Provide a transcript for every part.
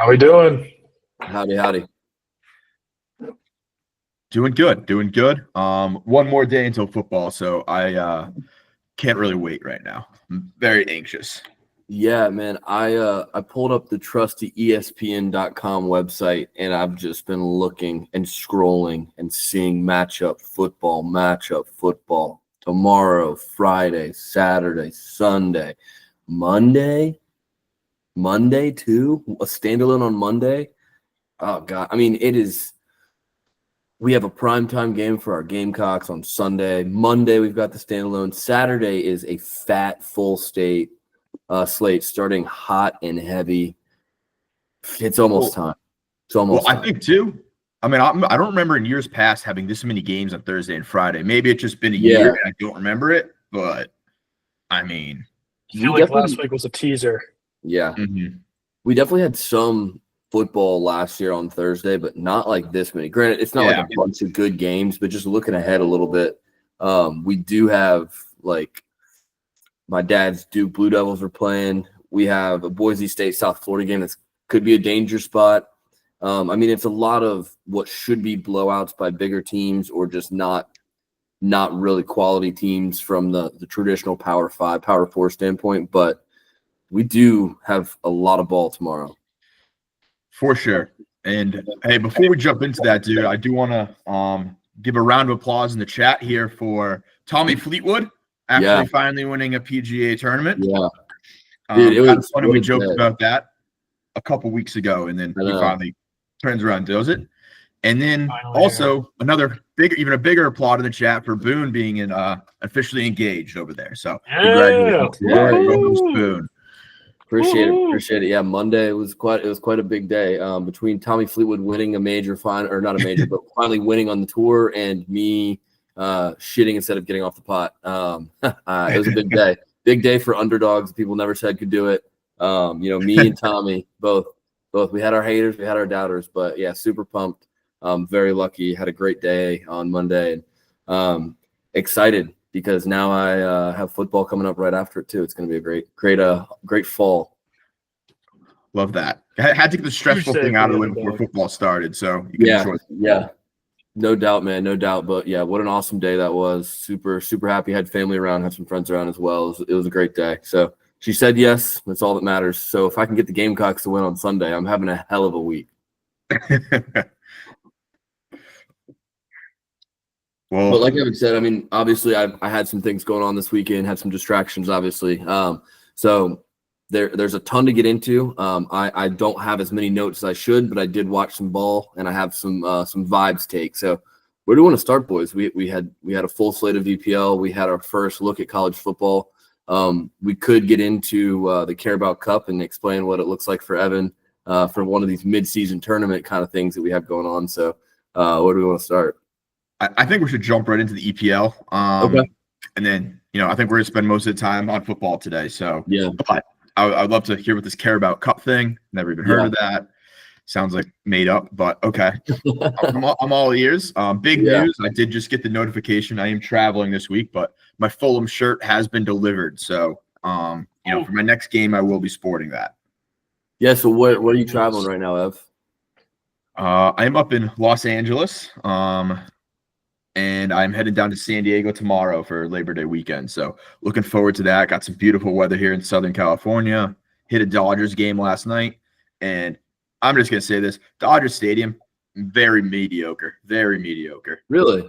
How we doing? Howdy. Doing good. One more day until football, so I can't really wait right now. I'm very anxious. Yeah, man. I pulled up the trusty ESPN.com website, and I've just been looking and scrolling and seeing matchup football tomorrow, Friday, Saturday, Sunday, Monday too. A standalone on Monday. Oh God, I mean it is. We have a primetime game for our Gamecocks on Sunday. Monday, we've got the standalone. Saturday is a fat, full slate starting hot and heavy. It's almost time. It's almost time. I think, too, I mean, I don't remember in years past having this many games on Thursday and Friday. Maybe it's just been a year and I don't remember it, but, I mean. I feel like last week was a teaser. Yeah. Mm-hmm. We definitely had some football last year on Thursday, but not like this many. Granted, it's not like a bunch of good games, but just looking ahead a little bit, we do have like my dad's Duke Blue Devils are playing. We have a Boise State South Florida game that could be a danger spot. I mean, it's a lot of what should be blowouts by bigger teams or just not really quality teams from the traditional Power 5, Power 4 standpoint, but we do have a lot of ball tomorrow. For sure. And, hey, before we jump into that, dude, I do want to give a round of applause in the chat here for Tommy Fleetwood actually finally winning a PGA tournament. Yeah. Dude, it was funny. We joked about that a couple weeks ago, and then he finally turns around and does it. And then also even a bigger applaud in the chat for Boone being officially engaged over there. So congratulations. Boone. Appreciate it. Yeah, Monday was quite a big day. Between Tommy Fleetwood winning a major or not a major, but finally winning on the tour, and me shitting instead of getting off the pot. It was a big day. Big day for underdogs. People never said could do it. Me and Tommy both. We had our haters, we had our doubters, but yeah, super pumped. Very lucky. Had a great day on Monday, and excited because now I have football coming up right after it too. It's going to be a great fall. Love that. I had to get the stressful thing out of the way before football started, so you can enjoy it. Yeah. No doubt, man. No doubt. But yeah, what an awesome day that was. Super, super happy. Had family around, had some friends around as well. It was a great day. So she said yes. That's all that matters. So if I can get the Gamecocks to win on Sunday, I'm having a hell of a week. Well, but like Evan said, I mean, obviously I had some things going on this weekend, had some distractions, obviously. So there's a ton to get into. I don't have as many notes as I should, but I did watch some ball and I have some vibes take. So where do we want to start, boys? We had a full slate of VPL. We had our first look at college football. We could get into the Carabao Cup and explain what it looks like for Evan for one of these mid-season tournament kind of things that we have going on. So where do we want to start? I think we should jump right into the EPL. Okay. And then, I think we're going to spend most of the time on football today. So, yeah. But I'd love to hear what this Carabao Cup thing. Never even heard of that. Sounds like made up, but okay. I'm all ears. Big news. I did just get the notification. I am traveling this week, but my Fulham shirt has been delivered. So, for my next game, I will be sporting that. Yeah. So where are you traveling right now, Ev? I am up in Los Angeles. And I'm headed down to San Diego tomorrow for Labor Day weekend. So looking forward to that. Got some beautiful weather here in Southern California. Hit a Dodgers game last night. And I'm just going to say this. Dodgers Stadium, very mediocre. Very mediocre. Really?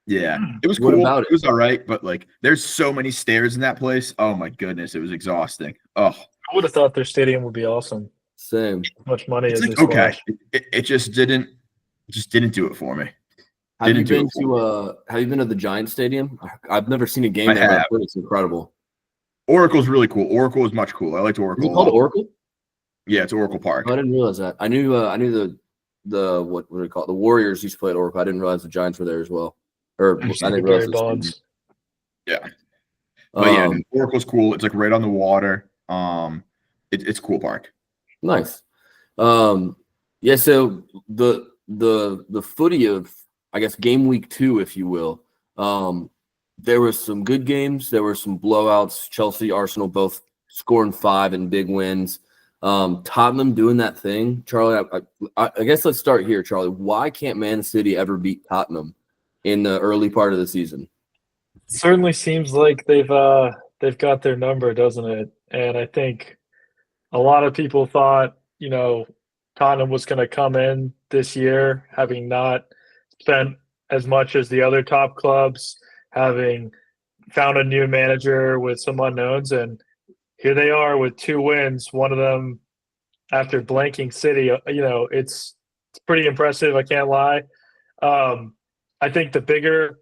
Yeah. It was cool. It was all right. But, there's so many stairs in that place. Oh, my goodness. It was exhausting. Oh. I would have thought their stadium would be awesome. Same. As much money as they okay. It just didn't do it for me. Have you been to the Giants Stadium? I've never seen a game there, but it's incredible. Oracle's really cool. Oracle is much cool. I liked Oracle. Is it called Oracle? Yeah, it's Oracle Park. Oh, I didn't realize that. I knew the what do they call it? The Warriors used to play at Oracle. I didn't realize the Giants were there as well. I didn't realize yeah. But Oracle's cool. It's right on the water. It's a cool park. Nice. Yeah. So the footy of, I guess, game week 2, if you will. There were some good games. There were some blowouts. Chelsea, Arsenal both scoring 5 and big wins. Tottenham doing that thing, Charlie. I guess let's start here, Charlie. Why can't Man City ever beat Tottenham in the early part of the season? Certainly seems like they've got their number, doesn't it? And I think a lot of people thought, Tottenham was going to come in this year having not spent as much as the other top clubs, having found a new manager with some unknowns, and here they are with 2 wins, one of them after blanking City. It's pretty impressive, I can't lie. I think the bigger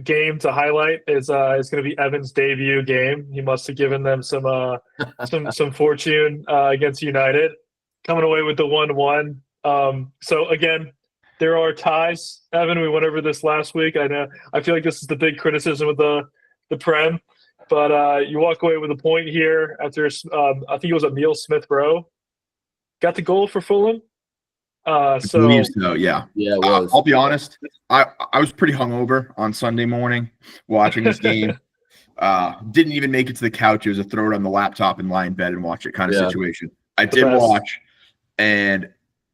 game to highlight is going to be Evan's debut game. He must have given them some fortune against United, coming away with the 1-1. So again, there are ties. Evan, we went over this last week. I feel like this is the big criticism of the Prem, but you walk away with a point here after I think it was Emile Smith-Rowe got the goal for Fulham. I believe so, yeah. Yeah, it was. I'll be honest. I was pretty hungover on Sunday morning watching this game. Didn't even make it to the couch. It was a throw it on the laptop and lie in bed and watch it kind of situation. I did watch, and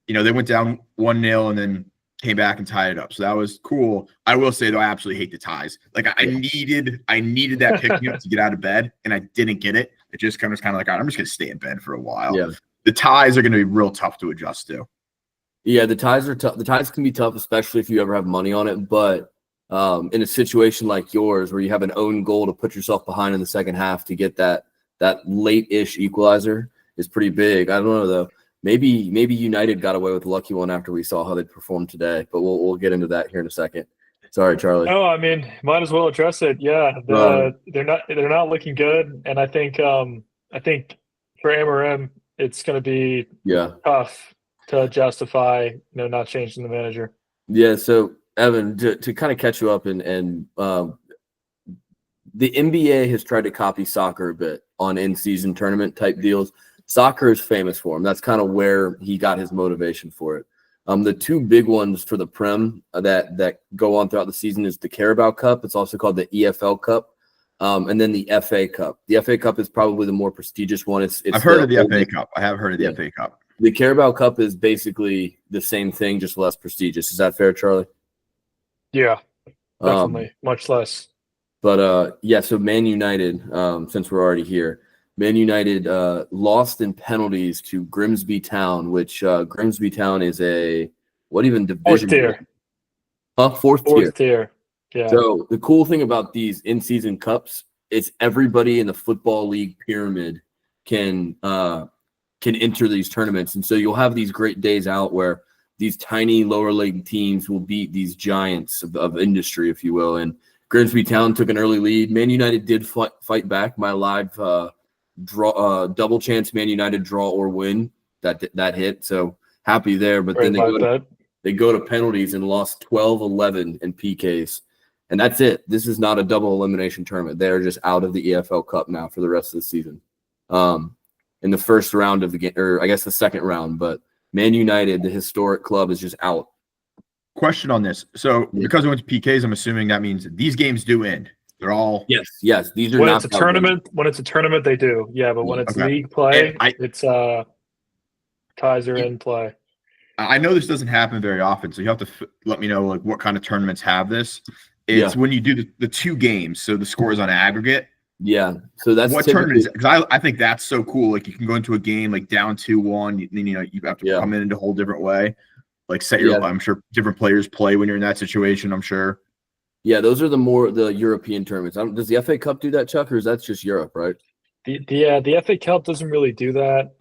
they went down 1-0 and then came back and tied it up. So that was cool. I will say though, I absolutely hate the ties. Like I needed that pick me up to get out of bed, and I didn't get it. It just kind of like, I'm just gonna stay in bed for a while. Yeah. The ties are gonna be real tough to adjust to. Yeah, the ties are tough. The ties can be tough, especially if you ever have money on it. But in a situation like yours, where you have an own goal to put yourself behind in the second half to get that late-ish equalizer, is pretty big. I don't know though. Maybe United got away with a lucky one after we saw how they performed today. But we'll get into that here in a second. Sorry, Charlie. Oh, I mean, might as well address it. Yeah, they're not looking good, and I think for Amorim, it's going to be tough to justify not changing the manager. Yeah, so Evan, to kind of catch you up, and the NBA has tried to copy soccer a bit on in-season tournament type deals. Soccer is famous for him. That's kind of where he got his motivation for it. The 2 big ones for the Prem that go on throughout the season is the Carabao Cup. It's also called the EFL Cup, and then the FA Cup. The FA Cup is probably the more prestigious one. I've heard of the FA Cup. I have heard of the FA Cup. The Carabao Cup is basically the same thing, just less prestigious. Is that fair, Charlie? Yeah, definitely. Much less. But, so Man United, since we're already here, Man United lost in penalties to Grimsby Town, which Grimsby Town is what even division? 4th tier. Fourth tier. 4th tier. Yeah. So the cool thing about these in-season cups is everybody in the football league pyramid can enter these tournaments. And so you'll have these great days out where these tiny lower league teams will beat these giants of industry, if you will. And Grimsby Town took an early lead. Man United did fight back. My live double chance Man United draw or win that hit. So happy there. But then they go to penalties and lost 12-11 in PKs. And that's it. This is not a double elimination tournament. They're just out of the EFL Cup now for the rest of the season. In the first round of the game, or I guess the second round, but Man United, the historic club, is just out. Question on this. So because it went to PKs, I'm assuming that means these games do end. They're all yes. These are when it's a tournament. When it's a tournament, they do. Yeah, but when it's league play, it's ties are in play. I know this doesn't happen very often, so you have to let me know what kind of tournaments have this. It's when you do the 2 games, so the score is on aggregate. Yeah, so that's what tournament is it? Because I think that's so cool. Like you can go into a game like down 2-1, then you have to come in a whole different way. Like set your, I'm sure different players play when you're in that situation. I'm sure. Yeah, those are the European tournaments. Does the FA Cup do that, Chuck, or is that just Europe, right? The FA Cup doesn't really do that,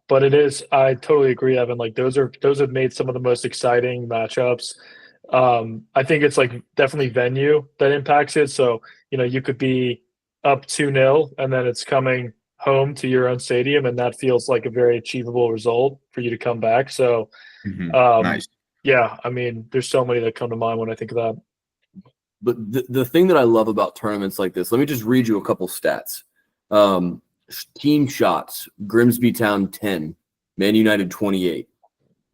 but it is. I totally agree, Evan. Like those have made some of the most exciting matchups. I think it's like definitely venue that impacts it. So you could be up 2-0 and then it's coming home to your own stadium, and that feels like a very achievable result for you to come back. So, nice. Yeah, I mean, there's so many that come to mind when I think of that. But the thing that I love about tournaments like this, let me just read you a couple stats. Team shots, Grimsby Town 10, Man United 28.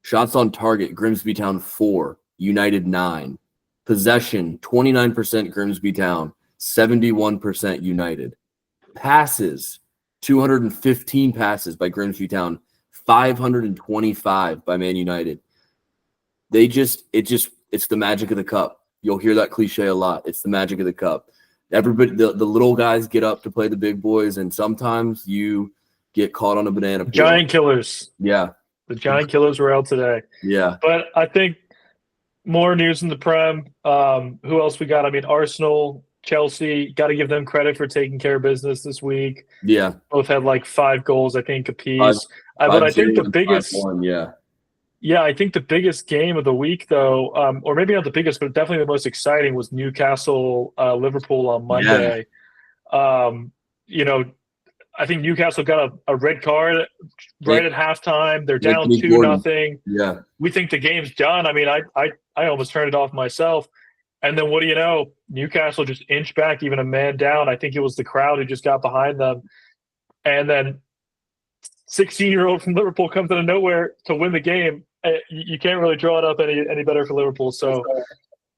Shots on target, Grimsby Town 4, United 9. Possession, 29% Grimsby Town, 71% United. Passes, 215 passes by Grimsby Town, 525 by Man United. It's the magic of the cup. You'll hear that cliche a lot. It's the magic of the cup. Everybody, the little guys get up to play the big boys, and sometimes you get caught on a banana peel. Giant killers. Yeah. The giant killers were out today. Yeah. But I think more news in the Prem. Who else we got? I mean, Arsenal, Chelsea, got to give them credit for taking care of business this week. Yeah. Both had like 5 goals, I think, apiece. But I think the biggest – yeah, I think the biggest game of the week, though, or maybe not the biggest, but definitely the most exciting was Newcastle Liverpool on Monday. Yeah. I think Newcastle got a red card right at halftime. They're down 2-0. Yeah, we think the game's done. I mean, I almost turned it off myself. And then what do you know? Newcastle just inched back, even a man down. I think it was the crowd who just got behind them. And then 16-year-old from Liverpool comes out of nowhere to win the game. You can't really draw it up any better for Liverpool. So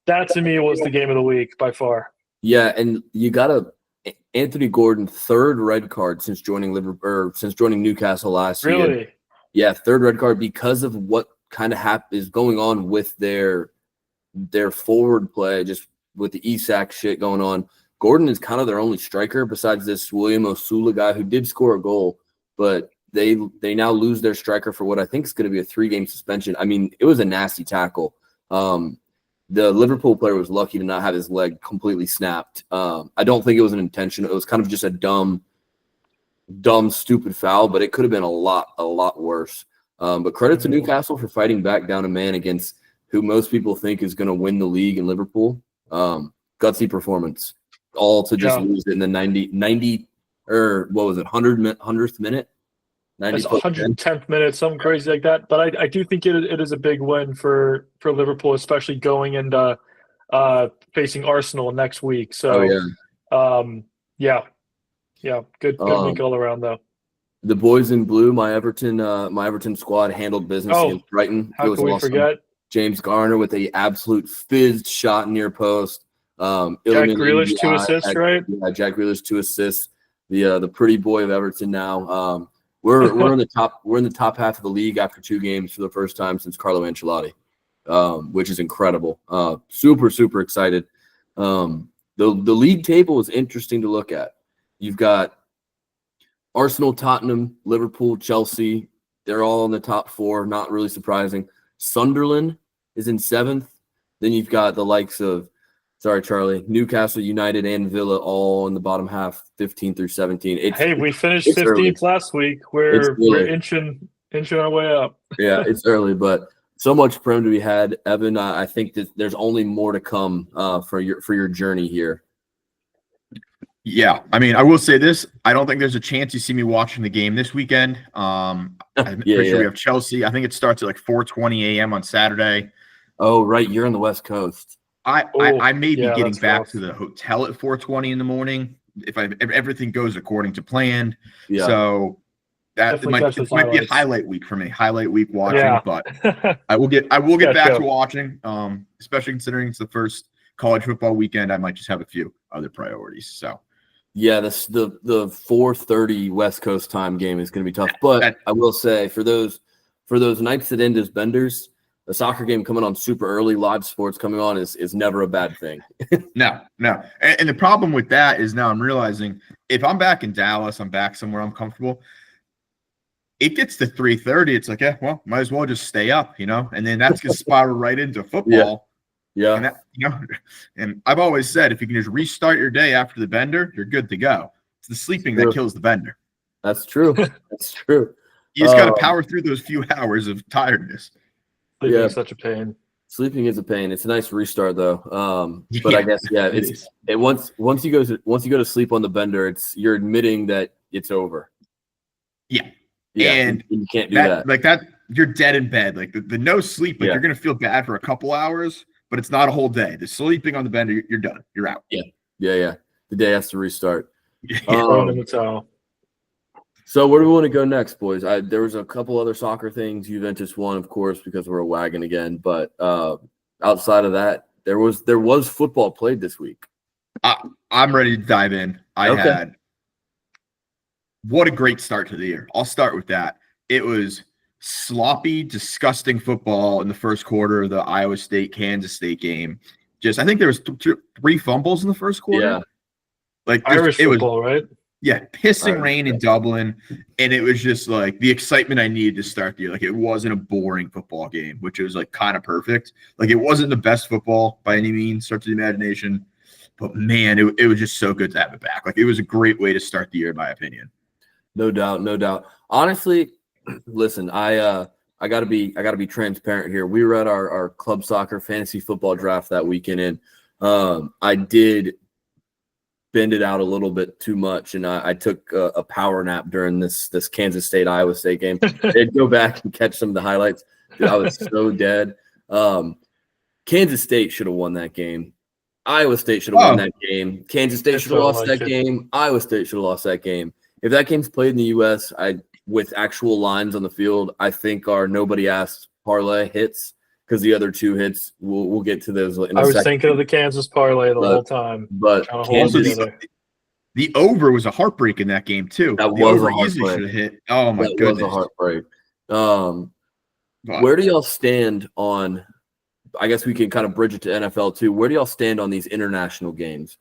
that to me was the game of the week by far. Yeah, and you got Anthony Gordon, 3rd red card since joining Newcastle last year. Really? Yeah, 3rd red card because of what kind of is going on with their forward play, just with the Isak shit going on. Gordon is kind of their only striker besides this William Osula guy who did score a goal, but they now lose their striker for what I think is going to be a 3-game suspension. I mean, it was a nasty tackle. The Liverpool player was lucky to not have his leg completely snapped. I don't think it was an intention. It was kind of just a dumb, stupid foul, but it could have been a lot worse. But credit to Newcastle for fighting back down a man against who most people think is going to win the league in Liverpool. Gutsy performance. All to just lose it in the 100th minute? 110th minute, something crazy like that. But I do think it is a big win for Liverpool, especially going into facing Arsenal next week. So, good week all around though. The boys in blue, my Everton squad handled business against Brighton. How can we forget? James Garner with a absolute fizzed shot near post. Jack Grealish 2 assists, right? Yeah, Jack Grealish 2 assists. The pretty boy of Everton now. We're in the top. We're in the top half of the league after 2 games for the first time since Carlo Ancelotti, which is incredible. Super excited. The league table is interesting to look at. You've got Arsenal, Tottenham, Liverpool, Chelsea. They're all in the top 4. Not really surprising. Sunderland is in 7th. Then you've got the likes of, sorry, Charlie, Newcastle, United, and Villa all in the bottom half, 15 through 17. We finished 15th last week. We're inching our way up. Yeah, it's early, but so much Prem to be had. Evan, I think that there's only more to come for your journey here. Yeah, I mean, I will say this. I don't think there's a chance you see me watching the game this weekend. I'm pretty sure we have Chelsea. I think it starts at like 4:20 a.m. on Saturday. Oh, right. You're on the West Coast. I may be getting back to the hotel at 4:20 in the morning if everything goes according to plan. Yeah. So it might be a highlight week for me. Highlight week watching, but I will get back to watching. Especially considering it's the first college football weekend, I might just have a few other priorities. So yeah, the 4:30 West Coast time game is going to be tough. But I will say for those nights that end as benders, a soccer game coming on super early, live sports coming on is never a bad thing. No. And the problem with that is now I'm realizing if I'm back in Dallas, I'm back somewhere I'm comfortable. It gets to 3:30. It's like, might as well just stay up, and then that's going to spiral right into football. Yeah. And and I've always said, if you can just restart your day after the bender, you're good to go. It's the sleeping that kills the bender. That's true. That's true. You just got to power through those few hours of tiredness. Sleeping is such a pain. Sleeping is a pain. It's a nice restart though. But I guess once you go to sleep on the bender, you're admitting that it's over. Yeah. And you can't do that. Like that, you're dead in bed. Like the no sleep, you're gonna feel bad for a couple hours, but it's not a whole day. The sleeping on the bender, you're done. You're out. Yeah. The day has to restart. So where do we want to go next, boys? There was a couple other soccer things. Juventus won, of course, because we're a wagon again. But outside of that, there was football played this week. I'm ready to dive in. I had what a great start to the year. I'll start with that. It was sloppy, disgusting football in the first quarter of the Iowa State-Kansas State game. I think there was 3 fumbles in the first quarter. Yeah. Like Irish football, right? Yeah, pissing rain in Dublin, and it was just like the excitement I needed to start the year. Like it wasn't a boring football game, which was like kind of perfect. Like it wasn't the best football by any means, stretch of the imagination, but man, it was just so good to have it back. Like it was a great way to start the year, in my opinion. No doubt, no doubt. Honestly, listen, I gotta be transparent here. We were at our club soccer fantasy football draft that weekend, and I did bend it out a little bit too much, and I took a power nap during this Kansas State Iowa State game. I'd go back and catch some of the highlights. Dude, I was so dead. Kansas State should have won that game. Iowa State should have won that game. Kansas State should have lost that game. Iowa State should have lost that game. If that game's played in the U.S., with actual lines on the field, I think our nobody asked parlay hits, because the other 2 hits, we'll get to those in a second. I was thinking of the Kansas parlay the whole time. But Kansas, the over was a heartbreak in that game too. That the was over a easily should have hit. Oh my goodness, was a heartbreak. Where do y'all stand on? I guess we can kind of bridge it to NFL too. Where do y'all stand on these international games?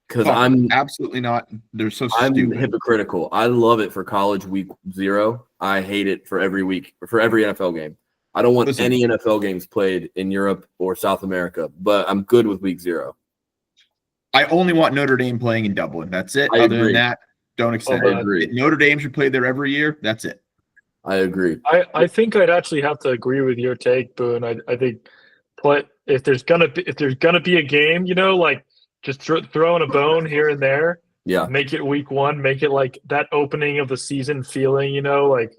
Because I'm absolutely not. They're so I'm stupid. hypocritical. I love it for college week 0. I hate it for every week, for every NFL game. I don't want any NFL games played in Europe or South America, but I'm good with week 0. I only want Notre Dame playing in Dublin. That's it. Other than that, don't accept it. Notre Dame should play there every year. That's it. I agree. I think I'd actually have to agree with your take, Boone. I think if there's gonna be a game, like just throwing a bone here and there. Yeah. Make it week 1. Make it like that opening of the season feeling. Like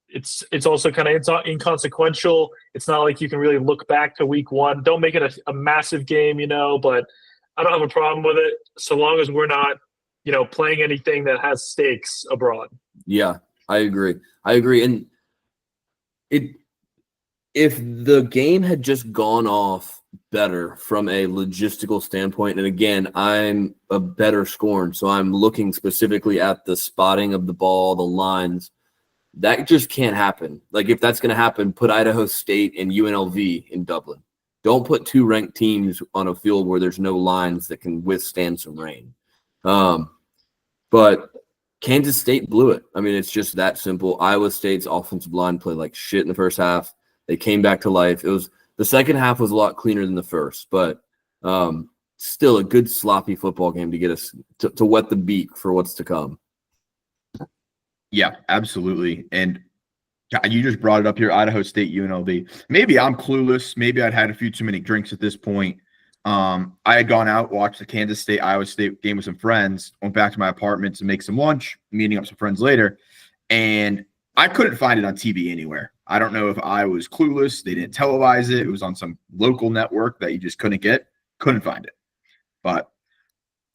it's also kind of inconsequential. It's not like you can really look back to week 1. Don't make it a massive game, but I don't have a problem with it so long as we're not, playing anything that has stakes abroad. Yeah, I agree. And if the game had just gone off better from a logistical standpoint, and again, I'm a better scorer, so I'm looking specifically at the spotting of the ball, the lines. That just can't happen. Like, if that's going to happen, put Idaho State and UNLV in Dublin. Don't put 2 ranked teams on a field where there's no lines that can withstand some rain. But Kansas State blew it. I mean, it's just that simple. Iowa State's offensive line played like shit in the first half. They came back to life. The second half was a lot cleaner than the first, but still a good sloppy football game to get us to wet the beak for what's to come. Yeah, absolutely. And you just brought it up here, Idaho State, UNLV. Maybe I'm clueless. Maybe I'd had a few too many drinks at this point. I had gone out, watched the Kansas State, Iowa State game with some friends, went back to my apartment to make some lunch, meeting up some friends later, and I couldn't find it on TV anywhere. I don't know if I was clueless. They didn't televise it. It was on some local network that you just couldn't find it. But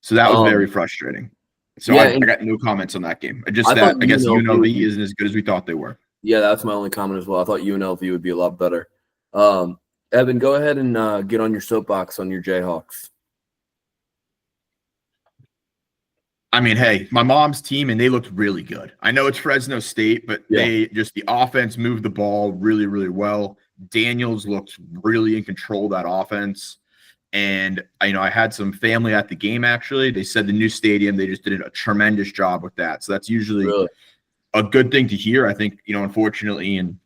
so that was very frustrating. So yeah, I got no comments on that game. I guess UNLV isn't as good as we thought they were. Yeah, that's my only comment as well. I thought UNLV would be a lot better. Evan, go ahead and get on your soapbox on your Jayhawks. I mean, hey, my mom's team, and they looked really good. I know it's Fresno State, but the offense moved the ball really, really well. Daniels looked really in control of that offense. And, I had some family at the game, actually. They said the new stadium, they just did a tremendous job with that. So that's usually a good thing to hear. I think, unfortunately, in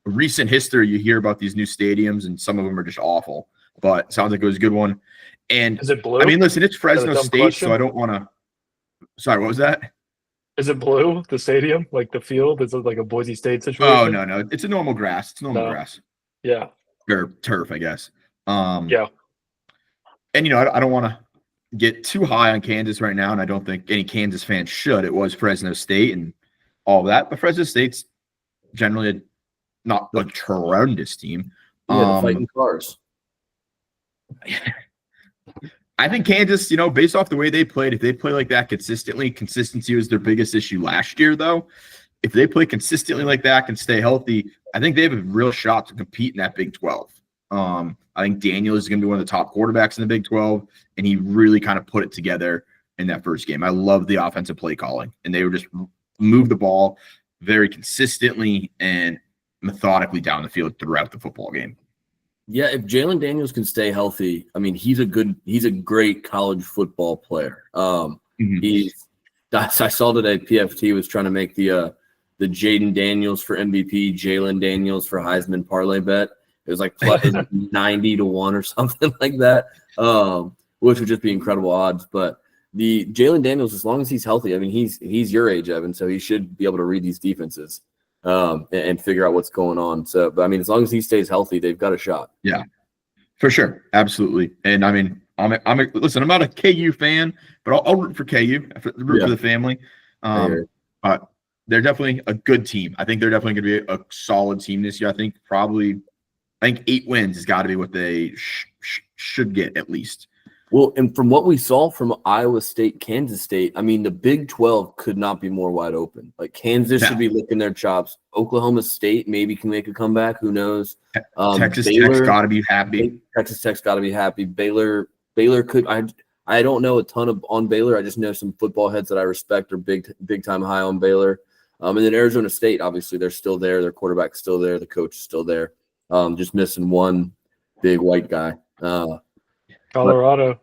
recent history, you hear about these new stadiums, and some of them are just awful. But it sounds like it was a good one. And, is it blue? I mean, listen, it's Fresno State, so I don't want to – sorry, what was that? Is it blue, the stadium, like the field? Is it like a Boise State situation? Oh, no. It's a normal grass. It's normal grass. Yeah. Or turf, I guess. Yeah. And, I don't want to get too high on Kansas right now, and I don't think any Kansas fans should. It was Fresno State and all that. But Fresno State's generally not a tremendous team. Yeah, fighting cars. I think Kansas, based off the way they played, if they play like that consistently, consistency was their biggest issue last year, though. If they play consistently like that and stay healthy, I think they have a real shot to compete in that Big 12. I think Daniel is going to be one of the top quarterbacks in the Big 12, and he really kind of put it together in that first game. I love the offensive play calling, and they were just move the ball very consistently and methodically down the field throughout the football game. Yeah, if Jalen Daniels can stay healthy, I mean, he's a great college football player. I saw today PFT was trying to make the Jaden Daniels for MVP, Jalen Daniels for Heisman parlay bet. It was like plus 90 to 1 or something like that, which would just be incredible odds. But the Jalen Daniels, as long as he's healthy, I mean, he's your age, Evan, so he should be able to read these defenses and figure out what's going on. So, but I mean, as long as he stays healthy, they've got a shot. Yeah, for sure, absolutely. And I mean, listen, I'm not a KU fan, but I'll root for KU, root for the family. But they're definitely a good team. I think they're definitely going to be a solid team this year. I think 8 wins has got to be what they should get at least. Well, and from what we saw from Iowa State, Kansas State, I mean, the Big 12 could not be more wide open. Like Kansas should be licking their chops. Oklahoma State maybe can make a comeback. Who knows? Texas Tech's got to be happy. Texas Tech's got to be happy. Baylor could. I don't know a ton on Baylor. I just know some football heads that I respect are big time high on Baylor. And then Arizona State, obviously, they're still there. Their quarterback's still there. The coach is still there. Just missing one big white guy. Colorado,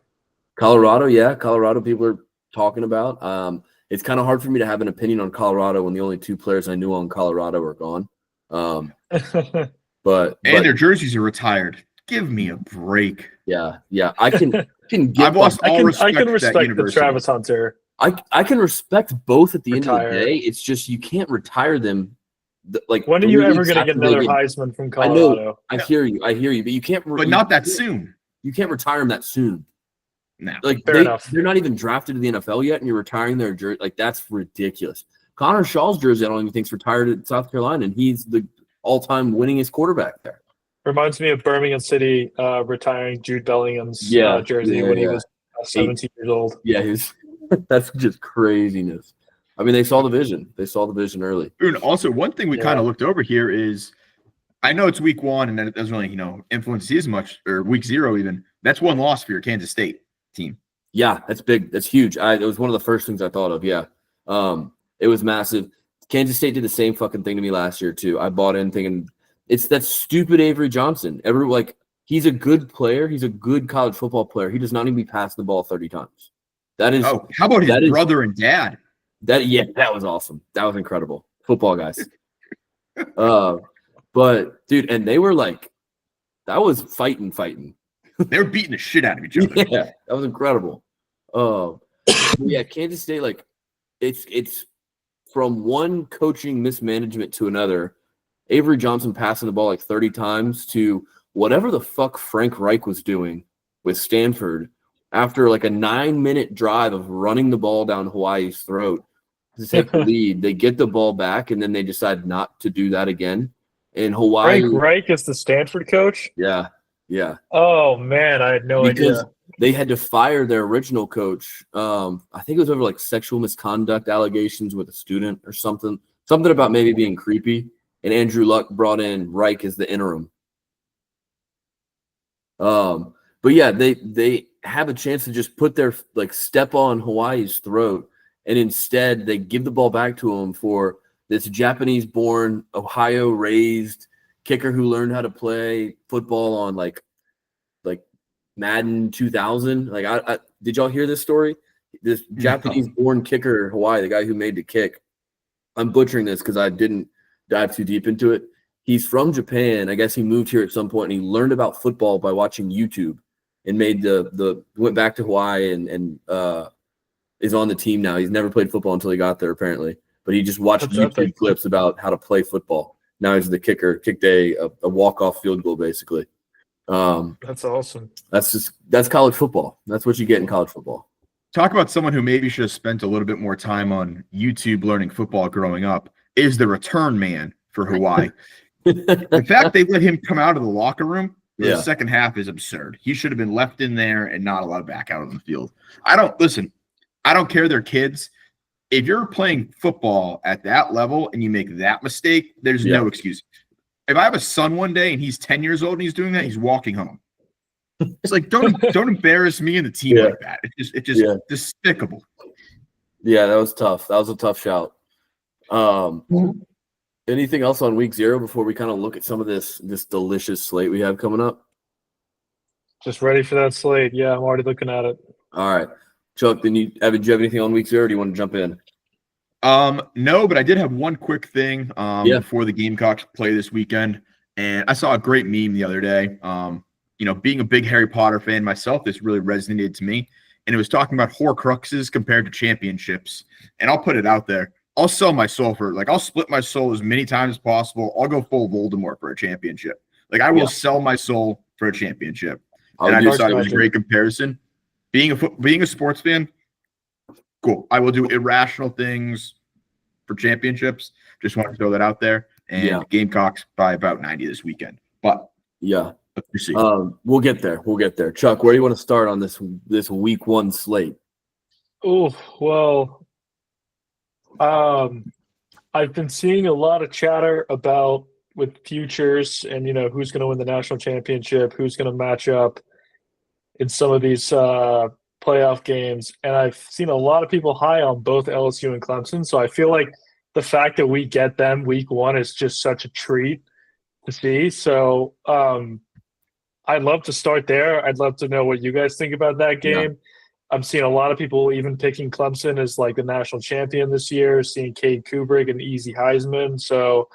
yeah. Colorado people are talking about. It's kind of hard for me to have an opinion on Colorado when the only 2 players I knew on Colorado are gone. But their jerseys are retired. Give me a break. Yeah. I can get. I've lost all respect. I can respect the Travis Hunter. I can respect both at the end of the day. It's just you can't retire them. Like, when are you ever going to get another Heisman from Colorado? I hear you, but you can't. But not that soon. You can't retire them that soon. No, like fair enough. They're not even drafted to the NFL yet, and you're retiring their jersey. Like, that's ridiculous. Connor Shaw's jersey, I don't even think's retired at South Carolina, and he's the all-time winningest quarterback there. Reminds me of Birmingham City retiring Jude Bellingham's jersey when he was 17 years old. Yeah, that's just craziness. I mean, they saw the vision. They saw the vision early. And also, one thing we kind of looked over here is, I know it's week 1 and it doesn't really, influence you as much, or week 0 even. That's 1 loss for your Kansas State team. Yeah, that's big. That's huge. It was one of the first things I thought of. Yeah, it was massive. Kansas State did the same fucking thing to me last year too. I bought in thinking it's that stupid Avery Johnson. He's a good player. He's a good college football player. He does not need to be passing the ball 30 times. That is. Oh, how about his brother and dad? That was awesome. That was incredible. Football guys. But dude, and they were like, that was fighting. They were beating the shit out of each other. Yeah, that was incredible. Yeah, Kansas State, like, it's from one coaching mismanagement to another. Avery Johnson passing the ball like 30 times to whatever the fuck Frank Reich was doing with Stanford after like a 9-minute drive of running the ball down Hawaii's throat to take the lead. They get the ball back, and then they decide not to do that again. And Hawaii. Frank Reich is the Stanford coach? Yeah. Oh, man, I had no idea. They had to fire their original coach. I think it was over like sexual misconduct allegations with a student or something. Something about maybe being creepy. And Andrew Luck brought in Reich as the interim. But yeah, they have a chance to just put their step on Hawaii's throat, and instead they give the ball back to him for this Japanese-born, Ohio-raised kicker who learned how to play football on like Madden 2000. Like, did y'all hear this story? This Japanese-born kicker, Hawaii, the guy who made the kick. I'm butchering this because I didn't dive too deep into it. He's from Japan. I guess he moved here at some point, and he learned about football by watching YouTube, and made went back to Hawaii and is on the team now. He's never played football until he got there, apparently, but he just watched YouTube clips about how to play football. Now he's the kicker. Kicked a walk-off field goal, basically. That's awesome. That's college football. That's what you get in college football. Talk about someone who maybe should have spent a little bit more time on YouTube learning football growing up is the return man for Hawaii. The fact they let him come out of the locker room for the second half is absurd. He should have been left in there and not allowed back out on the field. I don't care they're kids. If you're playing football at that level and you make that mistake, there's no excuse. If I have a son one day and he's 10 years old and he's doing that, he's walking home. It's like, don't embarrass me and the team like that. It's just despicable. Yeah, that was tough. That was a tough shout. Anything else on week 0 before we kind of look at some of this delicious slate we have coming up? Just ready for that slate. Yeah, I'm already looking at it. All right. Chuck, Evan, do you have anything on week 0, or do you want to jump in? No, but I did have one quick thing before the Gamecocks play this weekend. And I saw a great meme the other day. Being a big Harry Potter fan myself, this really resonated to me. And it was talking about Horcruxes compared to championships. And I'll put it out there. I'll sell my soul I'll split my soul as many times as possible. I'll go full Voldemort for a championship. I will sell my soul for a championship. And I just thought it was a great comparison. Being a sports fan, cool. I will do irrational things for championships. Just want to throw that out there. And Gamecocks by about 90 this weekend. But let's see. We'll get there. Chuck, where do you want to start on this week 1 slate? Oh, well, I've been seeing a lot of chatter about with futures and who's going to win the national championship, who's going to match up in some of these playoff games, and I've seen a lot of people high on both LSU and Clemson. So I feel like the fact that we get them week 1 is just such a treat to see. So I'd love to start there. I'd love to know what you guys think about that game. Yeah. I'm seeing a lot of people even picking Clemson as the national champion this year, seeing Cade Kubrick and Easy Heisman. So,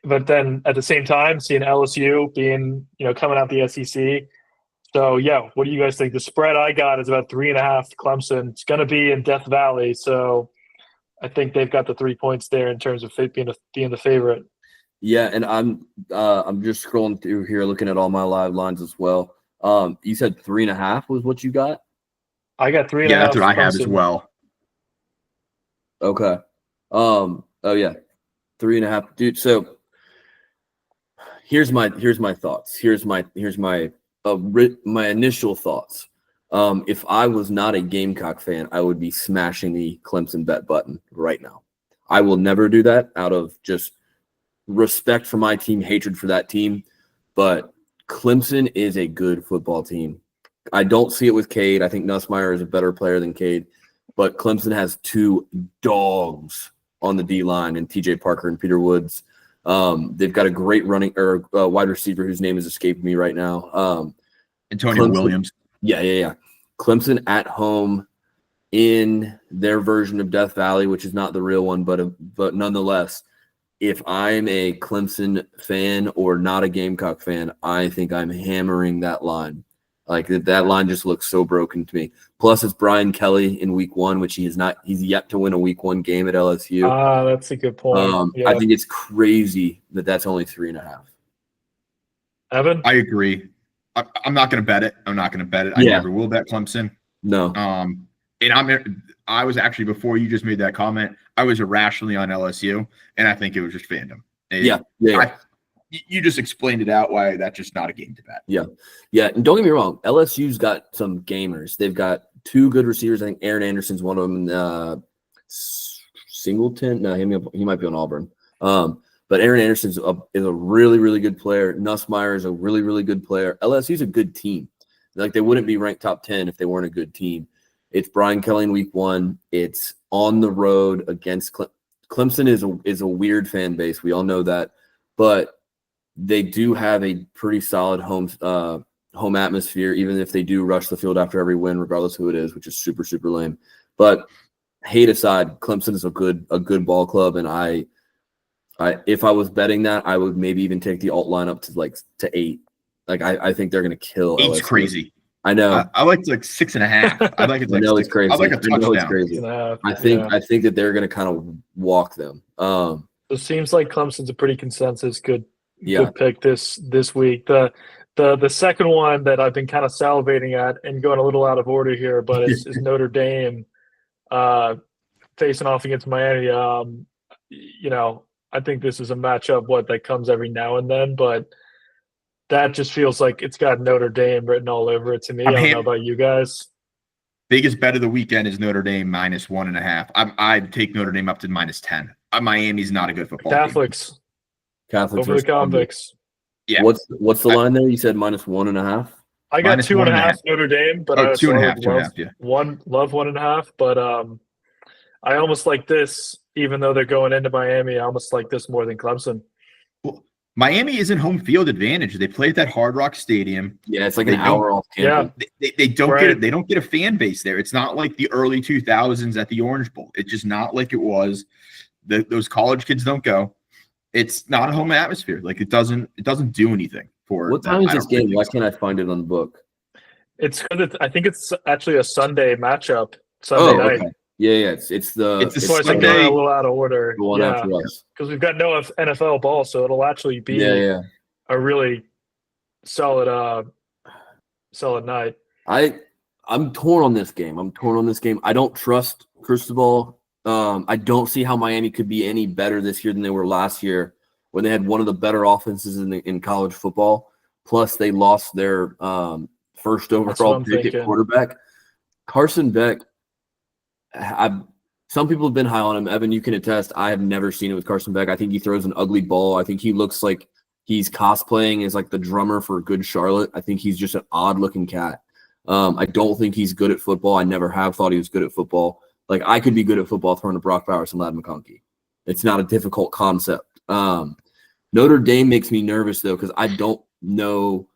but then at the same time, seeing LSU being, coming out the SEC. So, yeah, what do you guys think? The spread I got is about 3.5 to Clemson. It's going to be in Death Valley. So I think they've got the 3 points there in terms of being the favorite. Yeah, and I'm just scrolling through here, looking at all my live lines as well. You said 3.5 was what you got? I got 3.5. Yeah, that's what I have as well. Okay. Oh yeah, 3.5, dude. So here's my thoughts. Here's my initial thoughts. If I was not a Gamecock fan, I would be smashing the Clemson bet button right now. I will never do that out of just respect for my team, hatred for that team. But Clemson is a good football team. I don't see it with Cade. I think Nussmeier is a better player than Cade. But Clemson has 2 dogs on the D-line, and TJ Parker and Peter Woods. They've got a great wide receiver whose name is escaping me right now. Antonio Williams. Yeah. Clemson at home in their version of Death Valley, which is not the real one, but nonetheless, if I'm a Clemson fan or not a Gamecock fan, I think I'm hammering that line. That line just looks so broken to me. Plus, it's Brian Kelly in week 1, which he's yet to win a week 1 game at LSU. That's a good point. I think it's crazy that's only 3.5. Evan? I agree. I'm not going to bet it. I never will bet Clemson. No. And I was actually, before you just made that comment, I was irrationally on LSU, and I think it was just fandom. Yeah. You just explained it out why that's just not a game to bet. Yeah. And don't get me wrong, LSU's got some gamers. They've got 2 good receivers. I think Aaron Anderson's one of them. Singleton? No, he might be on Auburn. But Aaron Anderson is a really, really good player. Nussmeier is a really, really good player. LSU's a good team. They wouldn't be ranked top 10 if they weren't a good team. It's Brian Kelly in week 1. It's on the road against Clemson is a weird fan base. We all know that. But they do have a pretty solid home atmosphere, even if they do rush the field after every win, regardless who it is, which is super, super lame. But hate aside, Clemson is a good ball club, and I if I was betting that, I would maybe even take the alt line up to 8. I think they're gonna kill. 8's crazy. I know. I like 6.5. I like it. I know it's crazy. I like a touchdown. It's crazy. I think that they're gonna kind of walk them. It seems like Clemson's a pretty consensus good pick this week. The second one that I've been kind of salivating at and going a little out of order here, but is Notre Dame facing off against Miami. I think this is a matchup that comes every now and then, but that just feels like it's got Notre Dame written all over it to me. I don't know about you guys. Biggest bet of the weekend is Notre Dame -1.5. I'd take Notre Dame up to -10. Miami's not a good football Catholics team. over the convicts. Yeah. What's the line there? You said -1.5. I got -2.5 Notre Dame, but 2.5. Love 1.5. But I almost like this even though they're going into Miami, I almost like this more than Clemson. Well, Miami isn't home field advantage. They play at that Hard Rock Stadium. Yeah, it's like an hour off campus. They don't get it. They don't get a fan base there. It's not like the early 2000s at the Orange Bowl. It's just not like it was. Those college kids don't go. It's not a home atmosphere. Like it doesn't do anything for. What time is this game? Why can't I find it on the book? It's because I think it's actually a Sunday matchup. Sunday night. Okay. Yeah. It's the Sunday, a little out of order. The one after us. Because we've got no NFL ball, so it'll actually be a really solid night. I'm torn on this game. I don't trust Cristobal. I don't see how Miami could be any better this year than they were last year when they had one of the better offenses in college football. Plus, they lost their first overall pick at quarterback. Carson Beck, some people have been high on him. Evan, you can attest. I have never seen it with Carson Beck. I think he throws an ugly ball. I think he looks like he's cosplaying as like the drummer for Good Charlotte. I think he's just an odd-looking cat. I don't think he's good at football. I never have thought he was good at football. Like, I could be good at football throwing to Brock Bowers and Ladd McConkey. It's not a difficult concept. Notre Dame makes me nervous, though, because I don't know.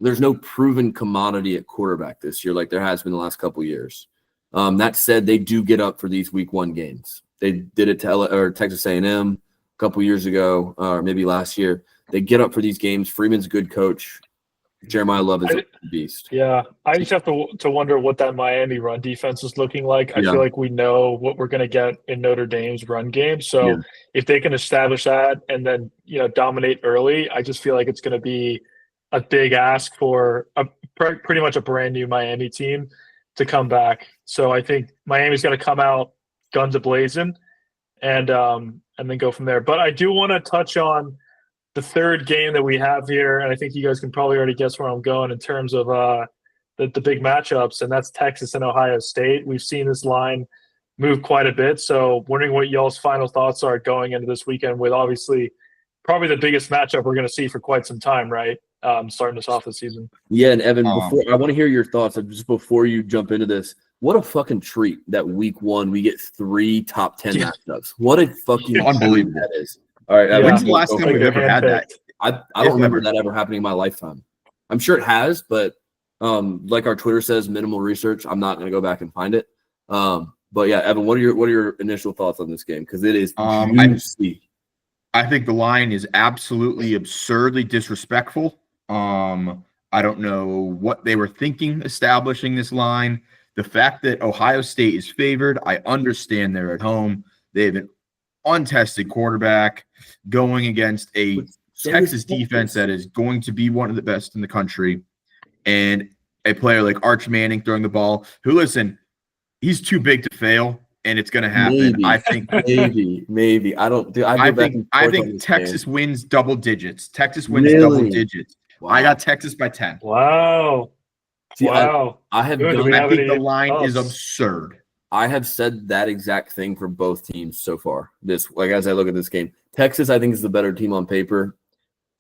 There's no proven commodity at quarterback this year like there has been the last couple years. That said, they do get up for these week 1 games. They did it to Texas A&M a couple years ago, or maybe last year. They get up for these games. Freeman's a good coach. Jeremiah Love is a beast. Yeah, I just have to wonder what that Miami run defense is looking like. I feel like we know what we're going to get in Notre Dame's run game. So if they can establish that and then dominate early, I just feel like it's going to be a big ask for pretty much a brand new Miami team to come back. So I think Miami's got to come out guns a-blazing and then go from there. But I do want to touch on the third game that we have here, and I think you guys can probably already guess where I'm going in terms of the big matchups, and that's Texas and Ohio State. We've seen this line move quite a bit, so wondering what y'all's final thoughts are going into this weekend with obviously probably the biggest matchup we're going to see for quite some time, right? Starting us off this season. Yeah, and Evan, I want to hear your thoughts just before you jump into this. What a fucking treat that week 1 we get 3 top 10 matchups. What a fucking unbelievable that is. All right, when's the last time we've ever had that? I don't remember that ever happening in my lifetime. I'm sure it has, but like our Twitter says, minimal research. I'm not going to go back and find it. But yeah, Evan, what are your initial thoughts on this game? Because it is juicy. I think the line is absolutely absurdly disrespectful. I don't know what they were thinking establishing this line. The fact that Ohio State is favored, I understand they're at home. They have an untested quarterback going against a Texas defense that is going to be one of the best in the country, and a player like Arch Manning throwing the ball, who, listen, he's too big to fail, and it's going to happen. Maybe. I think maybe. I think Texas wins double digits. Texas wins double digits. Wow. I got Texas by 10. Wow. See, wow. I think the line is absurd. I have said that exact thing for both teams so far. As I look at this game, Texas, I think, is the better team on paper.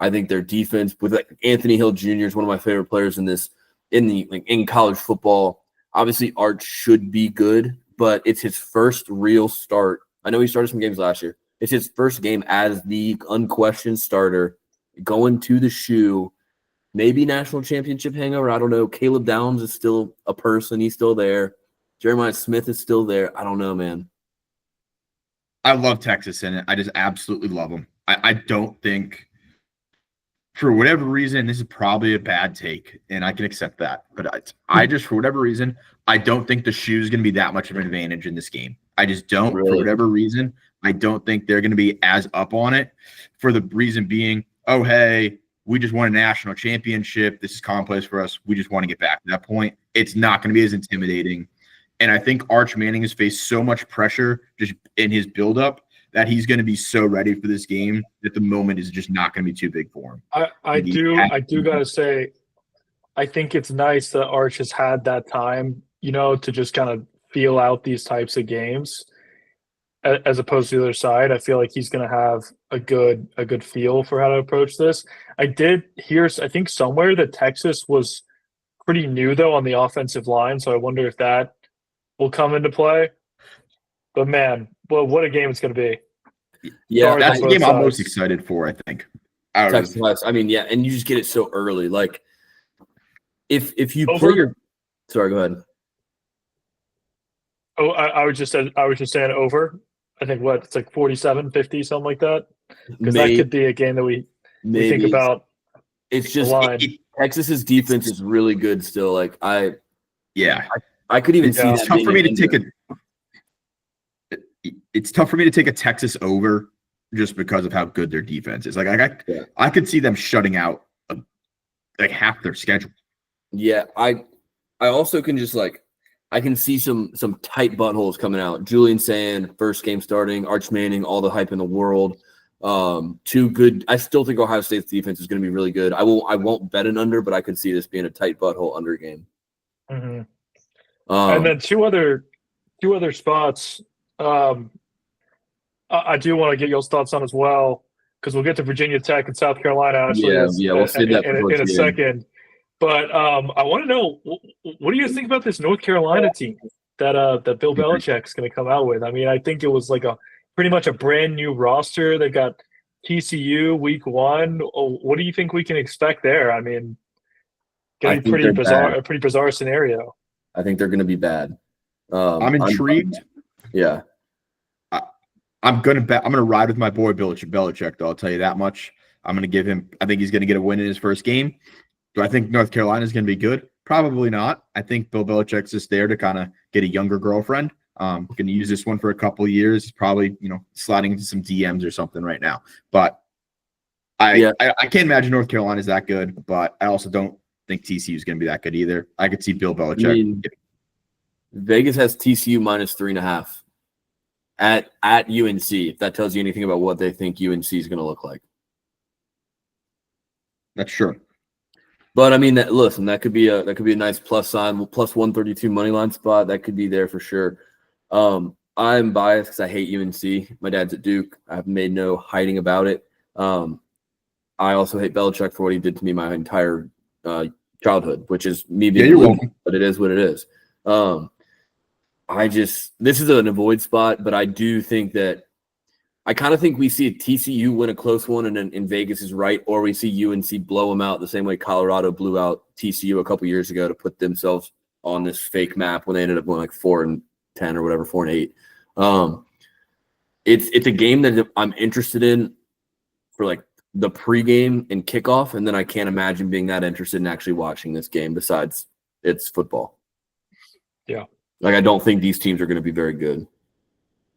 I think their defense with Anthony Hill Jr. is one of my favorite players in college football. Obviously, Arch should be good, but it's his first real start. I know he started some games last year. It's his first game as the unquestioned starter, going to the shoe. Maybe national championship hangover. I don't know. Caleb Downs is still a person. He's still there. Jeremiah Smith is still there. I don't know, man. I love Texas in it. I just absolutely love them. I don't think, for whatever reason, this is probably a bad take, and I can accept that. But I just, for whatever reason, I don't think the shoe is going to be that much of an advantage in this game. I just don't. Really? For whatever reason, I don't think they're going to be as up on it, for the reason being, oh, hey, we just won a national championship. This is commonplace for us. We just want to get back to that point. It's not going to be as intimidating. And I think Arch Manning has faced so much pressure just in his buildup that he's going to be so ready for this game that the moment is just not going to be too big for him. I do got to say, I think it's nice that Arch has had that time, to just kind of feel out these types of games as opposed to the other side. I feel like he's going to have a good feel for how to approach this. I did hear, I think somewhere, that Texas was pretty new, though, on the offensive line. So I wonder if that will come into play. But man, what a game it's going to be. Yeah, That's the game I'm most sides. excited for, I think. Texas West. I mean, yeah, and you just get it so early. Like, if you Over? play your, sorry, go ahead. Oh, I was just saying over. I think it's like 47-50, something like that. Because that could be a game that we think about. It's just line. Texas's defense is really good still. Like I could even see it's tough for me to take it's tough for me to take a Texas over just because of how good their defense is. Like I could see them shutting out like half their schedule. Yeah, I also can just I can see some tight buttholes coming out. Julian Sand, first game starting, Arch Manning, all the hype in the world. Two good. I still think Ohio State's defense is going to be really good. I won't bet an under, but I could see this being a tight butthole under game. Mm-hmm. And then two other spots. I do want to get your thoughts on as well, because we'll get to Virginia Tech and South Carolina. Actually, we'll save that in a second. But I want to know, what do you think about this North Carolina team that Bill Belichick's going to come out with? I mean, I think it was like pretty much a brand new roster. They got TCU week 1. What do you think we can expect there? I mean, going to be pretty bizarre, a pretty bizarre scenario. I think they're going to be bad. I'm intrigued. Yeah. I'm going to ride with my boy Belichick, though. I'll tell you that much. I'm going to give him – I think he's going to get a win in his first game. Do I think North Carolina is going to be good? Probably not. I think Bill Belichick's just there to kind of get a younger girlfriend. Going to use this one for a couple of years. Probably, sliding into some DMs or something right now. But I can't imagine North Carolina is that good. But I also don't think TCU is going to be that good either. I could see Bill Belichick. Vegas has TCU -3.5 at UNC. If that tells you anything about what they think UNC is going to look like. That's true. But I mean, that could be a nice plus sign, plus 132 money line spot. That could be there for sure. I'm biased because I hate UNC. My dad's at Duke. I've made no hiding about it. I also hate Belichick for what he did to me my entire childhood, which is me being welcome. But it is what it is. This is an avoid spot, but I do think that I kind of think we see a TCU win a close one, and then in Vegas is right, or we see UNC blow them out the same way Colorado blew out TCU a couple years ago to put themselves on this fake map when they ended up going like 4-10 or whatever, 4-8. It's a game that I'm interested in for like the pregame and kickoff, and then I can't imagine being that interested in actually watching this game besides it's football. Yeah. Like I don't think these teams are going to be very good.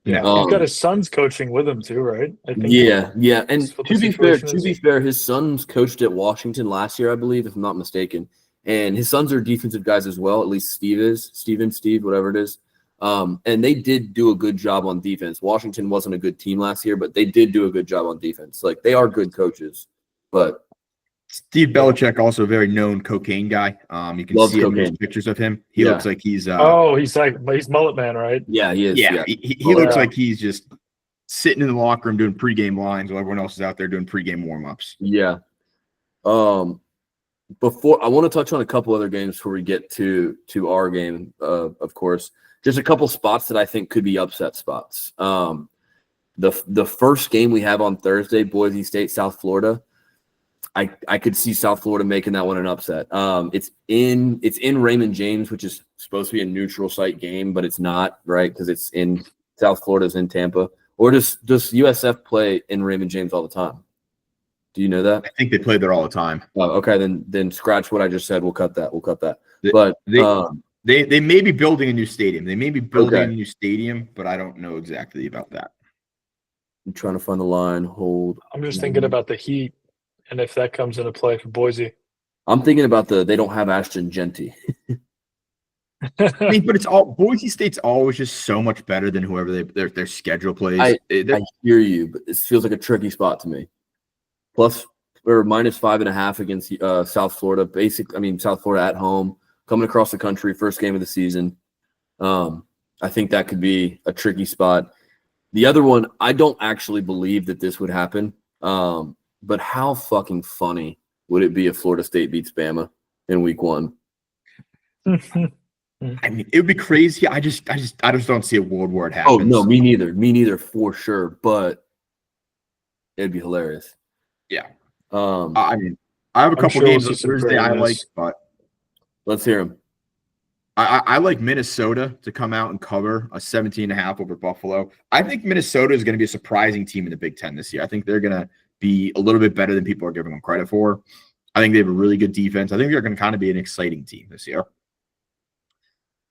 Yeah, he's got his sons coaching with him too, right? I think. Yeah. And to be fair, his sons coached at Washington last year, I believe, if I'm not mistaken. And his sons are defensive guys as well. At least Steve, whatever it is. And they did do a good job on defense. Washington wasn't a good team last year, but they did do a good job on defense. Like they are good coaches, but. Steve Belichick, also a very known cocaine guy. You can see those pictures of him. He looks like he's he's mullet man, right? Yeah, he is. Yeah, he looks like he's just sitting in the locker room doing pregame lines while everyone else is out there doing pregame warm-ups. Yeah. Before I want to touch on a couple other games before we get to our game, of course. Just a couple spots that I think could be upset spots. The first game we have on Thursday, Boise State, South Florida. I could see South Florida making that one an upset. It's in Raymond James, which is supposed to be a neutral site game, but it's not, right? Because it's in South Florida's in Tampa. Or does USF play in Raymond James all the time? Do you know that? I think they play there all the time. Oh, okay, then scratch what I just said. We'll cut that. But they may be building a new stadium. They may be building a new stadium, but I don't know exactly about that. I'm trying to find the line. Hold. I'm just thinking about the Heat. And if that comes into play for Boise, I'm thinking about they don't have Ashton Genty. I mean, but it's all Boise State's always just so much better than whoever their schedule plays. I hear you, but this feels like a tricky spot to me. Plus or -5.5 against South Florida. South Florida at home, coming across the country, first game of the season. I think that could be a tricky spot. The other one, I don't actually believe that this would happen. But how fucking funny would it be if Florida State beats Bama in week 1? I mean, it would be crazy. I just don't see a world where it Oh happens. no, me neither for sure. But it'd be hilarious. Yeah. Um, I mean, I have a I'm couple sure we'll games see on some Thursday I like, craziness. but let's hear him. I like Minnesota to come out and cover a 17.5 over Buffalo. I think Minnesota is going to be a surprising team in the Big Ten this year. I think they're going to be a little bit better than people are giving them credit for. I think they have a really good defense. I think they're going to kind of be an exciting team this year.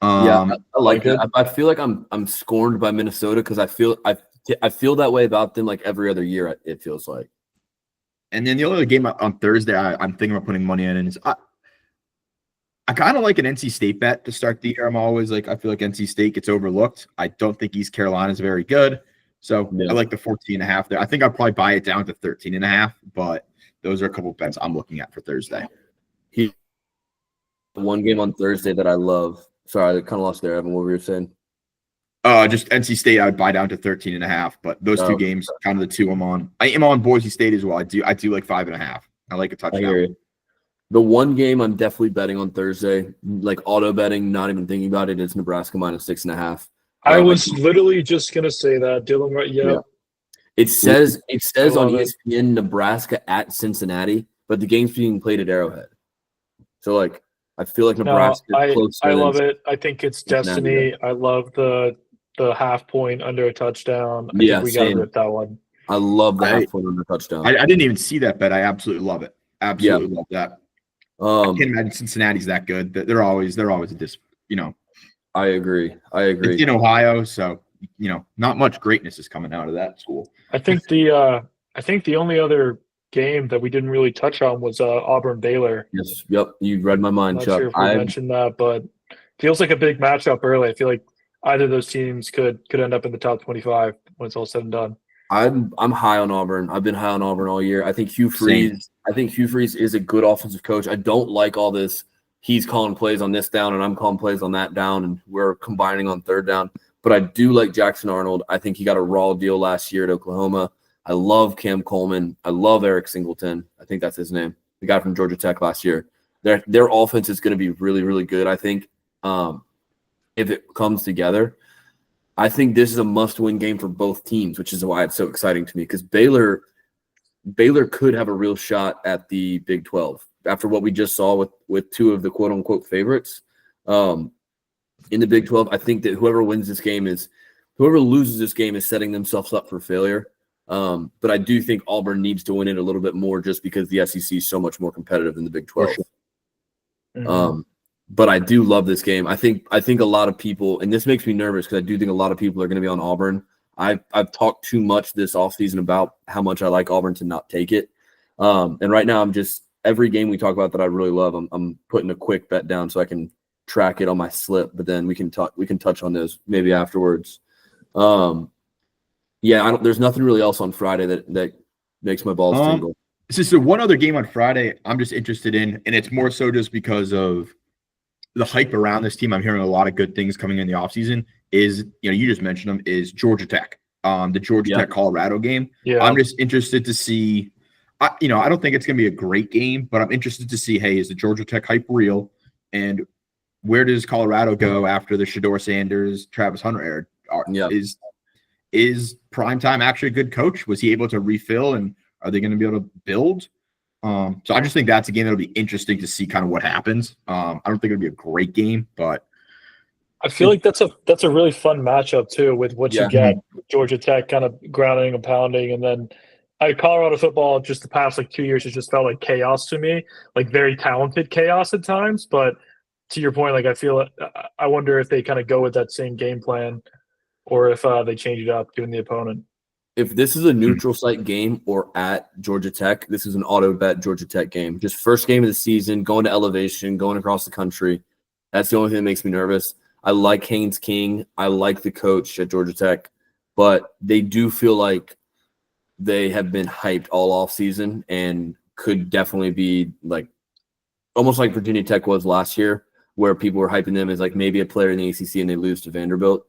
Yeah, I like it. that. I feel like I'm scorned by Minnesota because I feel that way about them like every other year. It feels like. And then the only other game on Thursday I'm thinking about putting money in is I kind of like an NC State bet to start the year. I'm always like, I feel like NC State gets overlooked. I don't think East Carolina is very good. So I like the 14.5 there. I think I'll probably buy it down to 13.5, but those are a couple of bets I'm looking at for Thursday. One game on Thursday that I love. Sorry, I kind of lost there, Evan. What were you saying? Just NC State, I would buy down to 13.5, but those two games, kind of the two I'm on. I am on Boise State as well. I do like 5.5. I like a touchdown. I hear you. The one game I'm definitely betting on Thursday, like auto betting, not even thinking about it, is Nebraska minus 6.5. I was literally just gonna say that, Dylan. Right? Yeah. It says on it. ESPN Nebraska at Cincinnati, but the game's being played at Arrowhead. So like, I feel like Nebraska. I love it. I think it's destiny. I love the half point under a touchdown. I think we got to rip that one. I love the half point under touchdown. I didn't even see that bet. I absolutely love it. Absolutely love that. I can't imagine Cincinnati's that good. They're always a I agree. It's in Ohio, so not much greatness is coming out of that school. I think the only other game that we didn't really touch on was Auburn Baylor. Yes. Yep. You read my mind, Not Chuck. sure if we mentioned that, but feels like a big matchup early. I feel like either of those teams could end up in the top 25 when it's all said and done. I'm high on Auburn. I've been high on Auburn all year. I think Hugh Freeze is a good offensive coach. I don't like all this. He's calling plays on this down and I'm calling plays on that down and we're combining on third down. But I do like Jackson Arnold. I think he got a raw deal last year at Oklahoma. I love Cam Coleman. I love Eric Singleton. I think that's his name. The guy from Georgia Tech last year. Their offense is going to be really, really good, I think, if it comes together. I think this is a must-win game for both teams, which is why it's so exciting to me because Baylor could have a real shot at the Big 12 after what we just saw with two of the quote-unquote favorites in the Big 12. I think that whoever loses this game is setting themselves up for failure. But I do think Auburn needs to win it a little bit more just because the SEC is so much more competitive than the Big 12. Sure. Mm-hmm. But I do love this game. I think a lot of people, and this makes me nervous because I do think a lot of people are going to be on Auburn. I've talked too much this offseason about how much I like Auburn to not take it. And right now I'm just every game we talk about that I really love, I'm putting a quick bet down so I can track it on my slip. But then we can touch on those maybe afterwards. There's nothing really else on Friday that makes my balls tingle. So one other game on Friday I'm just interested in, and it's more so just because of the hype around this team. I'm hearing a lot of good things coming in the offseason. Is you just mentioned them, is Georgia Tech. The Georgia Tech Colorado game. Yeah. I'm just interested to see. I don't think it's going to be a great game, but I'm interested to see, hey, is the Georgia Tech hype real? And where does Colorado go after the Shedeur Sanders, Travis Hunter era? Is Primetime actually a good coach? Was he able to refill, and are they going to be able to build? So I just think that's a game that'll be interesting to see kind of what happens. I don't think it'll be a great game, but I feel like that's a really fun matchup too with what you get Georgia Tech kind of grounding and pounding, and then Colorado football just the past 2 years has just felt like chaos to me, like very talented chaos at times. But to your point, I wonder if they kind of go with that same game plan, or if they change it up given the opponent. If this is a neutral site game or at Georgia Tech, this is an auto bet Georgia Tech game. Just first game of the season, going to elevation, going across the country. That's the only thing that makes me nervous. I like Haynes King. I like the coach at Georgia Tech, but they do feel like they have been hyped all offseason and could definitely be almost like Virginia Tech was last year, where people were hyping them as maybe a player in the ACC and they lose to Vanderbilt.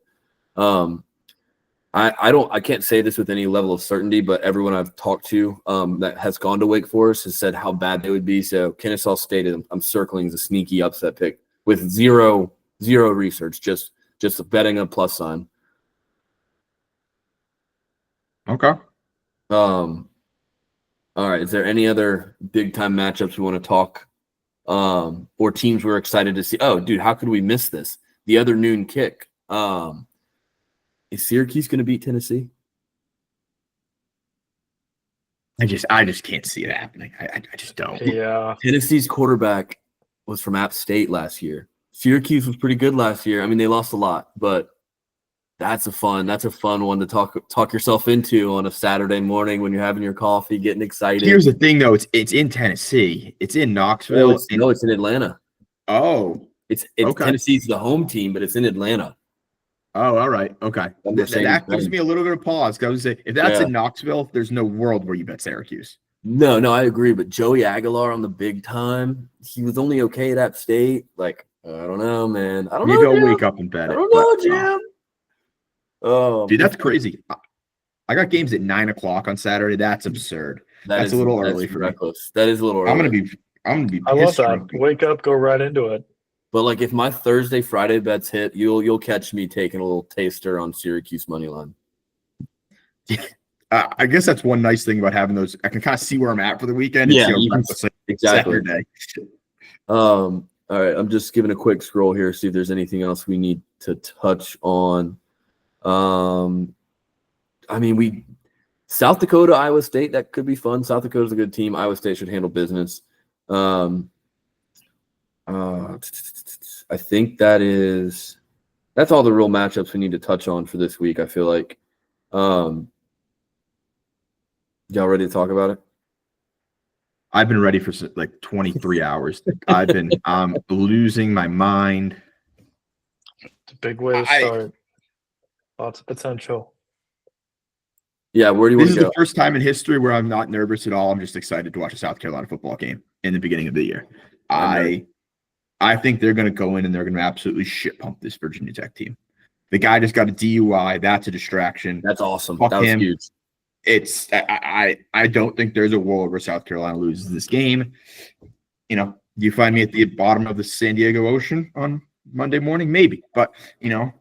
I can't say this with any level of certainty, but everyone I've talked to that has gone to Wake Forest has said how bad they would be. So Kennesaw State, I'm circling as a sneaky upset pick with zero Zero research, just betting a plus sign. Okay. All right. Is there any other big time matchups we want to talk? Or teams we're excited to see? Oh, dude, how could we miss this? The other noon kick. Is Syracuse going to beat Tennessee? I just can't see it happening. I just don't. Yeah. Tennessee's quarterback was from App State last year. Syracuse was pretty good last year. I mean, they lost a lot, but that's a fun one to talk yourself into on a Saturday morning when you're having your coffee, getting excited. Here's the thing, though. It's in Tennessee. It's in Knoxville. No, it's in Atlanta. Oh. It's okay. Tennessee's the home team, but it's in Atlanta. Oh, all right. Okay. That gives me a little bit of pause. I was say, if that's in Knoxville, there's no world where you bet Syracuse. No, I agree. But Joey Aguilar on the big time, he was only okay at App State. Like, I don't know, man. I don't know. Maybe I'll wake up and bet it. I don't know, Jim. Oh, dude, that's crazy. I got games at 9:00 on Saturday. That's absurd. That's a little early for reckless. That is a little early. I'm gonna be. I love that. Wake up, go right into it. But like, if my Thursday, Friday bets hit, you'll catch me taking a little taster on Syracuse money line. I guess that's one nice thing about having those. I can kind of see where I'm at for the weekend. Yeah, exactly. Saturday. All right, I'm just giving a quick scroll here, see if there's anything else we need to touch on. I mean, South Dakota, Iowa State, that could be fun. South Dakota's a good team. Iowa State should handle business. I think that's all the real matchups we need to touch on for this week. I feel like, y'all ready to talk about it? I've been ready for like 23 hours. I'm losing my mind. It's a big way to start. Lots of potential. Yeah, where do you want to go? This is the first time in history where I'm not nervous at all. I'm just excited to watch a South Carolina football game in the beginning of the year. I think they're going to go in and they're going to absolutely shit pump this Virginia Tech team. The guy just got a DUI. That's a distraction. That's awesome. Fuck that was him. Huge. I don't think there's a world where South Carolina loses this game. You know, you find me at the bottom of the San Diego Ocean on Monday morning, maybe. But, you know,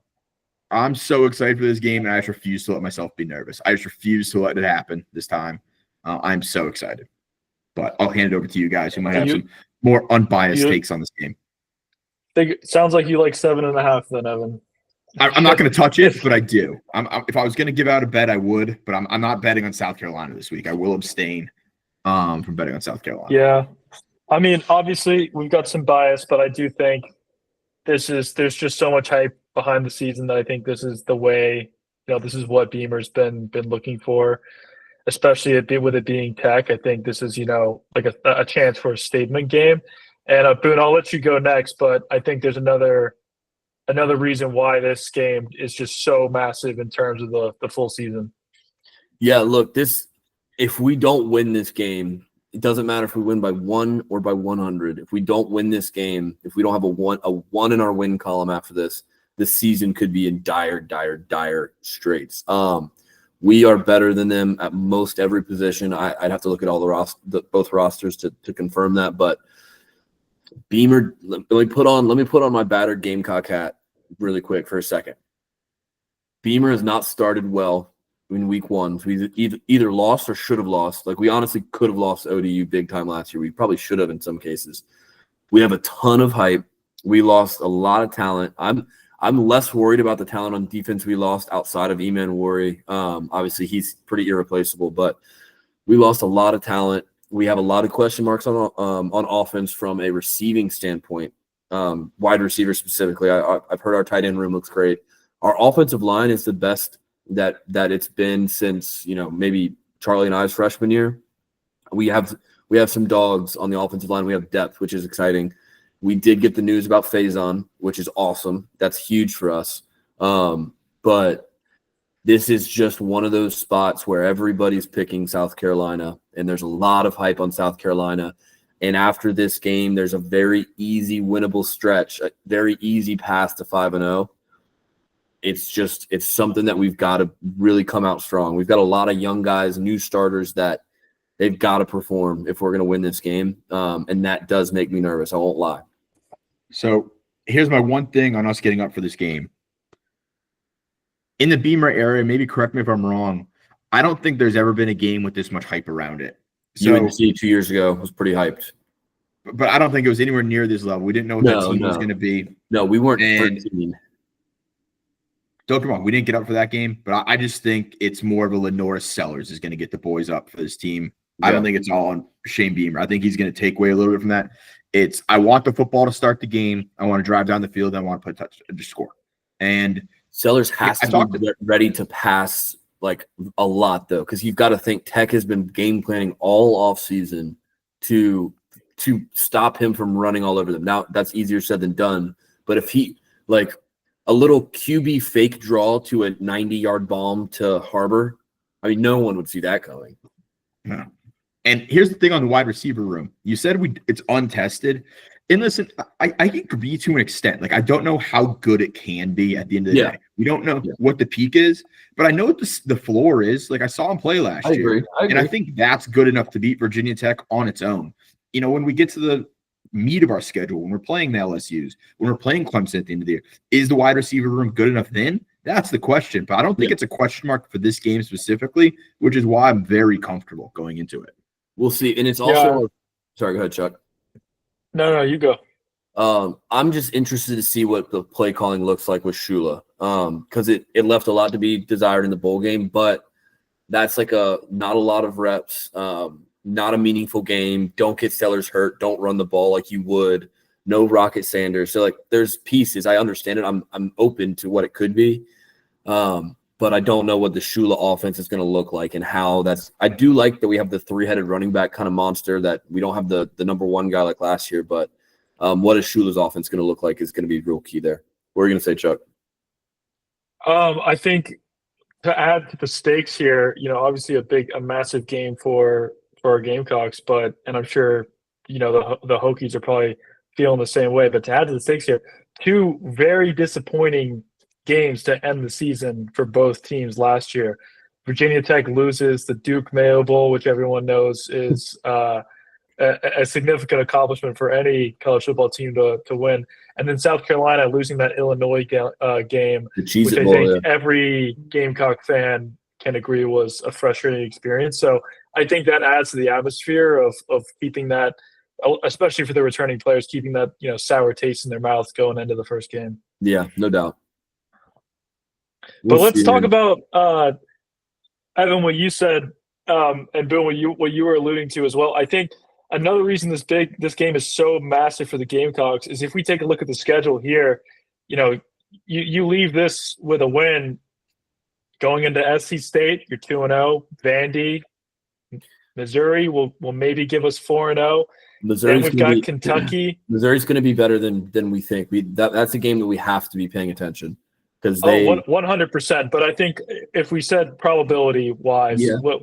I'm so excited for this game, and I just refuse to let myself be nervous. I just refuse to let it happen this time. I'm so excited. But I'll hand it over to you guys who might have some more unbiased takes on this game. Sounds like you like 7.5 then, Evan. I'm not going to touch it, but I do. If I was going to give out a bet, I would. But I'm not betting on South Carolina this week. I will abstain from betting on South Carolina. Yeah. I mean, obviously, we've got some bias, but I do think there's just so much hype behind the season that I think this is the way, this is what Beamer's been looking for, especially with it being Tech. I think this is, like a chance for a statement game. And Boone, I'll let you go next, but I think there's another reason why this game is just so massive in terms of the full season. Yeah, look, if we don't win this game, it doesn't matter if we win by 1 or by 100. If we don't win this game, if we don't have a one in our win column after this season could be in dire straits. We are better than them at most every position. I'd have to look at all both rosters to confirm that, but Beamer, let me put on my battered Gamecock hat really quick for a second. Beamer has not started well in week 1. So we either lost or should have lost. Like, we honestly could have lost ODU big time last year. We probably should have in some cases. We have a ton of hype. We lost a lot of talent. I'm less worried about the talent on defense we lost outside of Eman Wari. Obviously, he's pretty irreplaceable, but we lost a lot of talent. We have a lot of question marks on offense from a receiving standpoint, wide receiver specifically. I've heard our tight end room looks great. Our offensive line is the best that it's been since maybe Charlie and I's freshman year. We have some dogs on the offensive line. We have depth, which is exciting. We did get the news about Faison, which is awesome. That's huge for us. But this is just one of those spots where everybody's picking South Carolina, and there's a lot of hype on South Carolina. And after this game, there's a very easy winnable stretch, a very easy path to 5-0. It's something that we've got to really come out strong. We've got a lot of young guys, new starters that they've got to perform if we're going to win this game. And that does make me nervous. I won't lie. So here's my one thing on us getting up for this game. In the Beamer area, maybe correct me if I'm wrong, I don't think there's ever been a game with this much hype around it. So, UNC 2 years ago was pretty hyped. But I don't think it was anywhere near this level. We didn't know what that team was going to be. No, we weren't. And 13. don't get me wrong, we didn't get up for that game, but I just think it's more of a Lenora Sellers is going to get the boys up for this team. Yeah. I don't think it's all on Shane Beamer. I think he's going to take away a little bit from that. I want the football to start the game. I want to drive down the field. I want to put a touch, just score. And Sellers has to be ready to pass like a lot though, because you've got to think Tech has been game planning all off season to stop him from running all over them. Now that's easier said than done. But if he like a little QB fake draw to a 90-yard bomb to Harbor, I mean, no one would see that coming. No. And here's the thing on the wide receiver room. You said it's untested. And listen, I agree to an extent. Like, I don't know how good it can be at the end of the day. We don't know what the peak is, but I know what the floor is. Like, I saw him play last year. I agree. And I think that's good enough to beat Virginia Tech on its own. You know, when we get to the meat of our schedule, when we're playing the LSUs, when we're playing Clemson at the end of the year, is the wide receiver room good enough then? That's the question. But I don't think it's a question mark for this game specifically, which is why I'm very comfortable going into it. We'll see. And it's also sorry, go ahead, Chuck. No, you go. I'm just interested to see what the play calling looks like with Shula. Because it left a lot to be desired in the bowl game, but that's like not a lot of reps, not a meaningful game. Don't get Sellers hurt. Don't run the ball like you would. No Rocket Sanders. So like there's pieces. I understand it. I'm open to what it could be. But I don't know what the Shula offense is going to look like and how that's – I do like that we have the three-headed running back kind of monster, that we don't have the number one guy like last year. But what is Shula's offense going to look like is going to be real key there. What are you going to say, Chuck? I think to add to the stakes here, you know, obviously a massive game for our Gamecocks, and I'm sure, you know, the Hokies are probably feeling the same way. But to add to the stakes here, two very disappointing games to end the season for both teams last year. Virginia Tech loses the Duke Mayo Bowl, which everyone knows is a significant accomplishment for any college football team to win. And then South Carolina losing that Illinois game, which I think every Gamecock fan can agree was a frustrating experience. So I think that adds to the atmosphere of keeping that, especially for the returning players, keeping that, you know, sour taste in their mouths going into the first game. Yeah, no doubt. But let's talk about Evan, what you said, and Bill, what you were alluding to as well. I think another reason this game is so massive for the Gamecocks is if we take a look at the schedule here, you know, you leave this with a win going into SC State, you're 2-0. Vandy, Missouri will maybe give us 4-0. Then we've got Kentucky. Missouri's going to be better than we think. That's a game that we have to be paying attention. 100%. But I think if we said probability-wise, what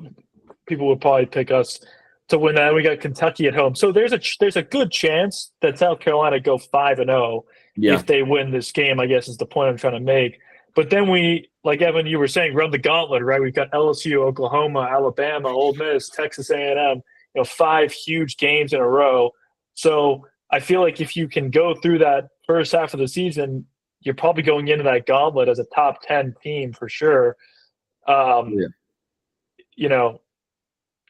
people would probably pick us to win that. We got Kentucky at home, so there's a good chance that South Carolina go 5-0 if they win this game. I guess is the point I'm trying to make. But then we, like Evan, you were saying, run the gauntlet, right? We've got LSU, Oklahoma, Alabama, Ole Miss, Texas A&M. You know, 5 huge games in a row. So I feel like if you can go through that first half of the season, you're probably going into that gauntlet as a top 10 team for sure. You know,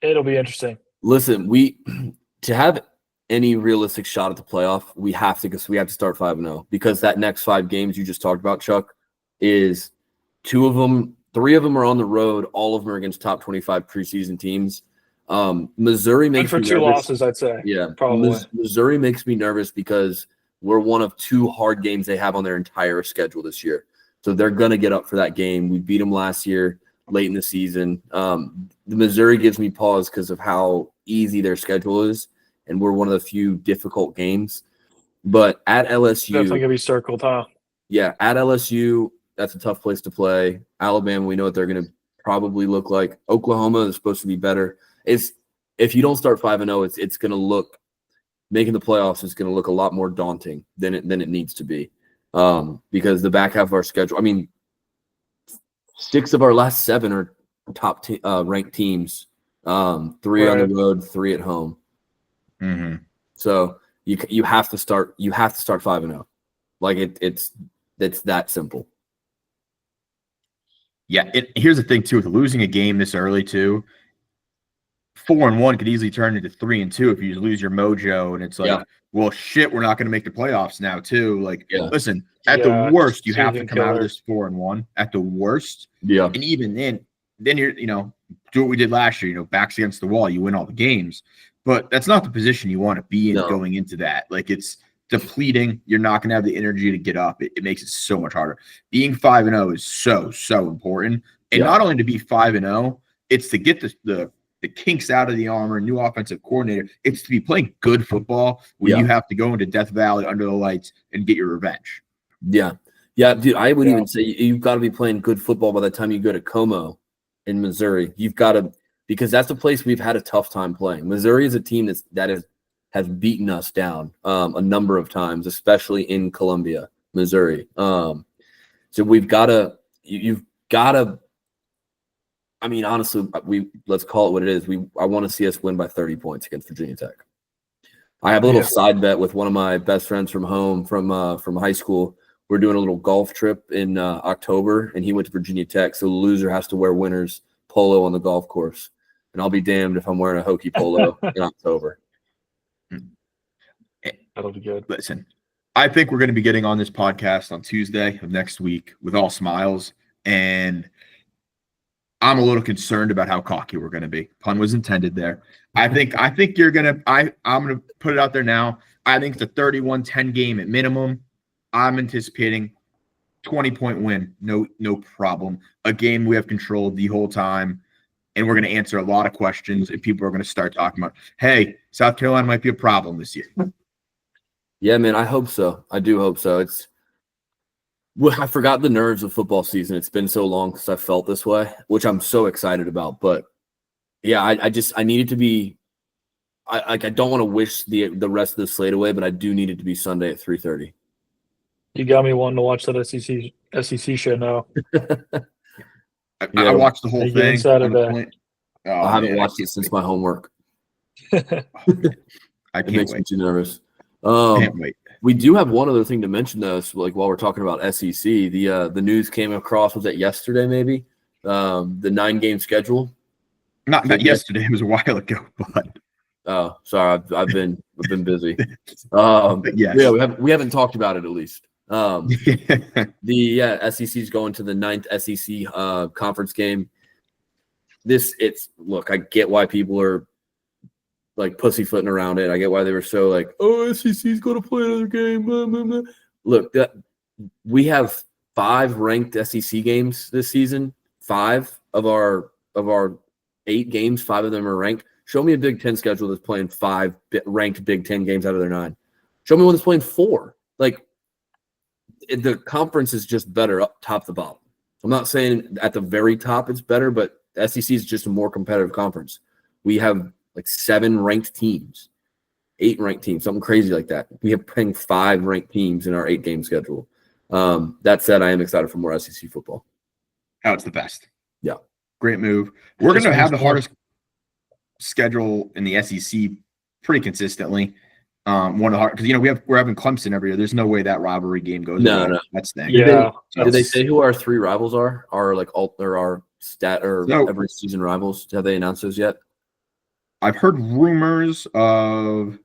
it'll be interesting. Listen, to have any realistic shot at the playoff, we have to start 5-0 because that next 5 games you just talked about, Chuck, is 3 of them are on the road. All of them are against top 25 preseason teams. Missouri makes me nervous. 2 losses, I'd say. Yeah, probably. Missouri makes me nervous because we're one of 2 hard games they have on their entire schedule this year. So they're going to get up for that game. We beat them last year late in the season. The Missouri gives me pause because of how easy their schedule is, and we're one of the few difficult games. But at LSU – definitely going to be circled, huh? Yeah, at LSU, that's a tough place to play. Alabama, we know what they're going to probably look like. Oklahoma is supposed to be better. If you don't start 5-0, it's going to look – making the playoffs is going to look a lot more daunting than it needs to be, because the back half of our schedule. I mean, 6 of our last 7 are top ranked teams. 3 on the road, 3 at home. Mm-hmm. So you have to start 5-0. Like it's that simple. Yeah, here's the thing too, with losing a game this early too, 4-1 could easily turn into 3-2 if you lose your mojo, and it's like, well, shit, we're not going to make the playoffs now too. Like, listen, at the worst, you have to come out of this 4-1. At the worst, and even then you're do what we did last year. Backs against the wall, you win all the games, but that's not the position you want to be in going into that. Like, it's depleting. You're not going to have the energy to get up. It makes it so much harder. Being 5-0 is so important, and not only to be 5-0, it's to get the kinks out of the armor, new offensive coordinator. It's to be playing good football when you have to go into Death Valley under the lights and get your revenge. Yeah, dude. I would even say you've got to be playing good football by the time you go to Como in Missouri. You've got to, because that's a place we've had a tough time playing. Missouri is a team that has beaten us down a number of times, especially in Columbia, Missouri. So you've got to. I mean, honestly, let's call it what it is. I want to see us win by 30 points against Virginia Tech. I have a little side bet with one of my best friends from home, from high school. We're doing a little golf trip in October, and he went to Virginia Tech. So the loser has to wear winner's polo on the golf course, and I'll be damned if I'm wearing a Hokie polo in October. That'll be good. Listen, I think we're going to be getting on this podcast on Tuesday of next week with all smiles, and I'm a little concerned about how cocky we're going to be. Pun was intended there. I think you're going to I'm going to put it out there now. I think it's a 31-10 game at minimum. I'm anticipating 20-point win. No problem. A game we have controlled the whole time, and we're going to answer a lot of questions, and people are going to start talking about, hey, South Carolina might be a problem this year. Yeah, man, I hope so. I do hope so. I forgot the nerves of football season. It's been so long since I felt this way, which I'm so excited about. But yeah, I need it to be. I don't want to wish the rest of the slate away, but I do need it to be Sunday at 3:30. You got me wanting to watch that SEC show now. I watched the whole thing. I haven't watched it since my homework. I can't it makes wait. me too nervous. Can't wait. We do have one other thing to mention, though. So, like, while we're talking about SEC, the news came across. Was that yesterday? Maybe the 9-game schedule. Not yesterday. It was a while ago. But oh, sorry, I've been busy. Yes. We haven't talked about it at least. The SEC is going to the 9th SEC conference game. Look, I get why people are like pussyfooting around it. I get why they were so like, oh, SEC's going to play another game. Blah, blah, blah. Look, we have 5 ranked SEC games this season. 5 of our 8 games, 5 of them are ranked. Show me a Big Ten schedule that's playing 5 ranked Big Ten games out of their 9. Show me one that's playing 4. Like, the conference is just better up top to bottom. I'm not saying at the very top it's better, but the SEC is just a more competitive conference. We have like 7 ranked teams, 8 ranked teams, something crazy like that. We have playing 5 ranked teams in our 8-game schedule. That said, I am excited for more SEC football. Oh, it's the best. Yeah. Great move. We're going to have the hardest schedule in the SEC pretty consistently. One of the hard, because we're having Clemson every year. There's no way that rivalry game goes. No. That's the thing. Yeah. Did they say who our 3 rivals are? Our like our stat or every season rivals? Have they announced those yet? I've heard rumors of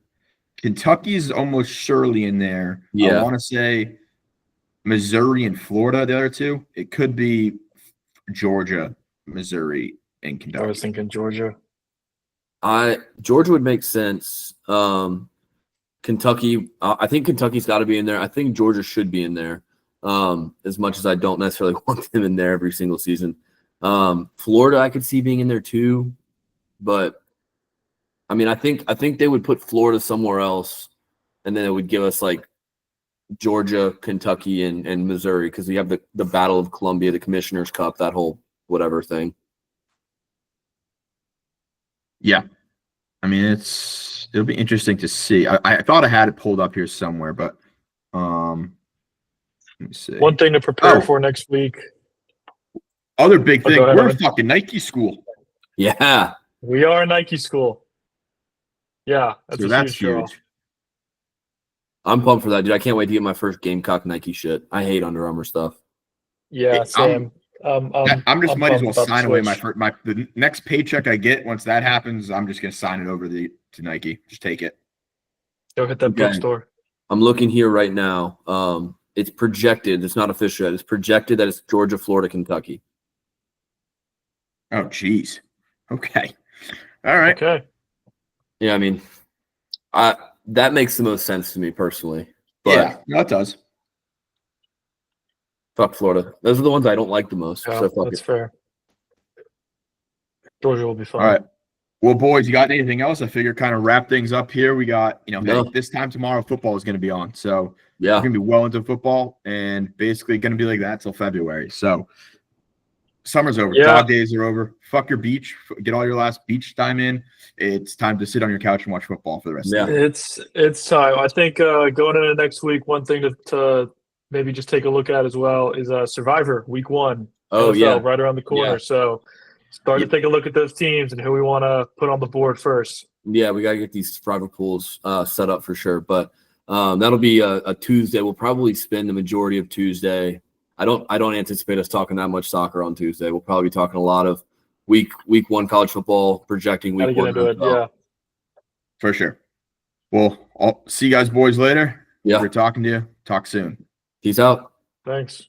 Kentucky's almost surely in there. Yeah. I want to say Missouri and Florida, the other 2. It could be Georgia, Missouri, and Kentucky. I was thinking Georgia. Georgia would make sense. Kentucky, I think Kentucky's got to be in there. I think Georgia should be in there. As much as I don't necessarily want them in there every single season. Florida, I could see being in there too, but I mean, I think they would put Florida somewhere else, and then it would give us like Georgia, Kentucky, and Missouri, because we have the Battle of Columbia, the Commissioner's Cup, that whole whatever thing. Yeah, I mean it'll be interesting to see. I thought I had it pulled up here somewhere, but let me see. One thing to prepare for next week. Other big thing, we're a fucking Nike school. Yeah, we are a Nike school. Yeah, that's huge. I'm pumped for that, dude. I can't wait to get my first Gamecock Nike shit. I hate Under Armour stuff. Yeah, same. I'm just might as well pumped about the sign away Switch. the next paycheck I get. Once that happens, I'm just gonna sign it over to Nike. Just take it. Go hit that Okay. bookstore. I'm looking here right now. It's projected. It's not official yet. It's projected that it's Georgia, Florida, Kentucky. Oh, geez. Okay. All right. Okay. Yeah, I mean, that makes the most sense to me personally. But Yeah, no, it does. fuck Florida. Those are the ones I don't like the most. Yeah, So fuck that's it. fair. Georgia will be fine. All right. Well, boys, you got anything else? I figure kind of wrap things up here. We got, No. hey, this time tomorrow, football is going to be on. So Yeah. we're going to be well into football and basically going to be like that till February. So summer's over. Yeah. Dog days are over. Fuck your beach. Get all your last beach time in. It's time to sit on your couch and watch football for the rest of the year. It's time. I think going into next week, one thing to maybe just take a look at as well is Survivor Week 1. Oh, NFL, yeah. right around the corner. Yeah. So start to take a look at those teams and who we want to put on the board first. Yeah, we got to get these Survivor pools set up for sure. But that'll be a Tuesday. We'll probably spend the majority of Tuesday. I don't anticipate us talking that much soccer on Tuesday. We'll probably be talking a lot of week 1 college football, projecting week 1. Into it, yeah. For sure. Well, I'll see you guys boys later. Yeah. We're talking to you. Talk soon. Peace out. Thanks.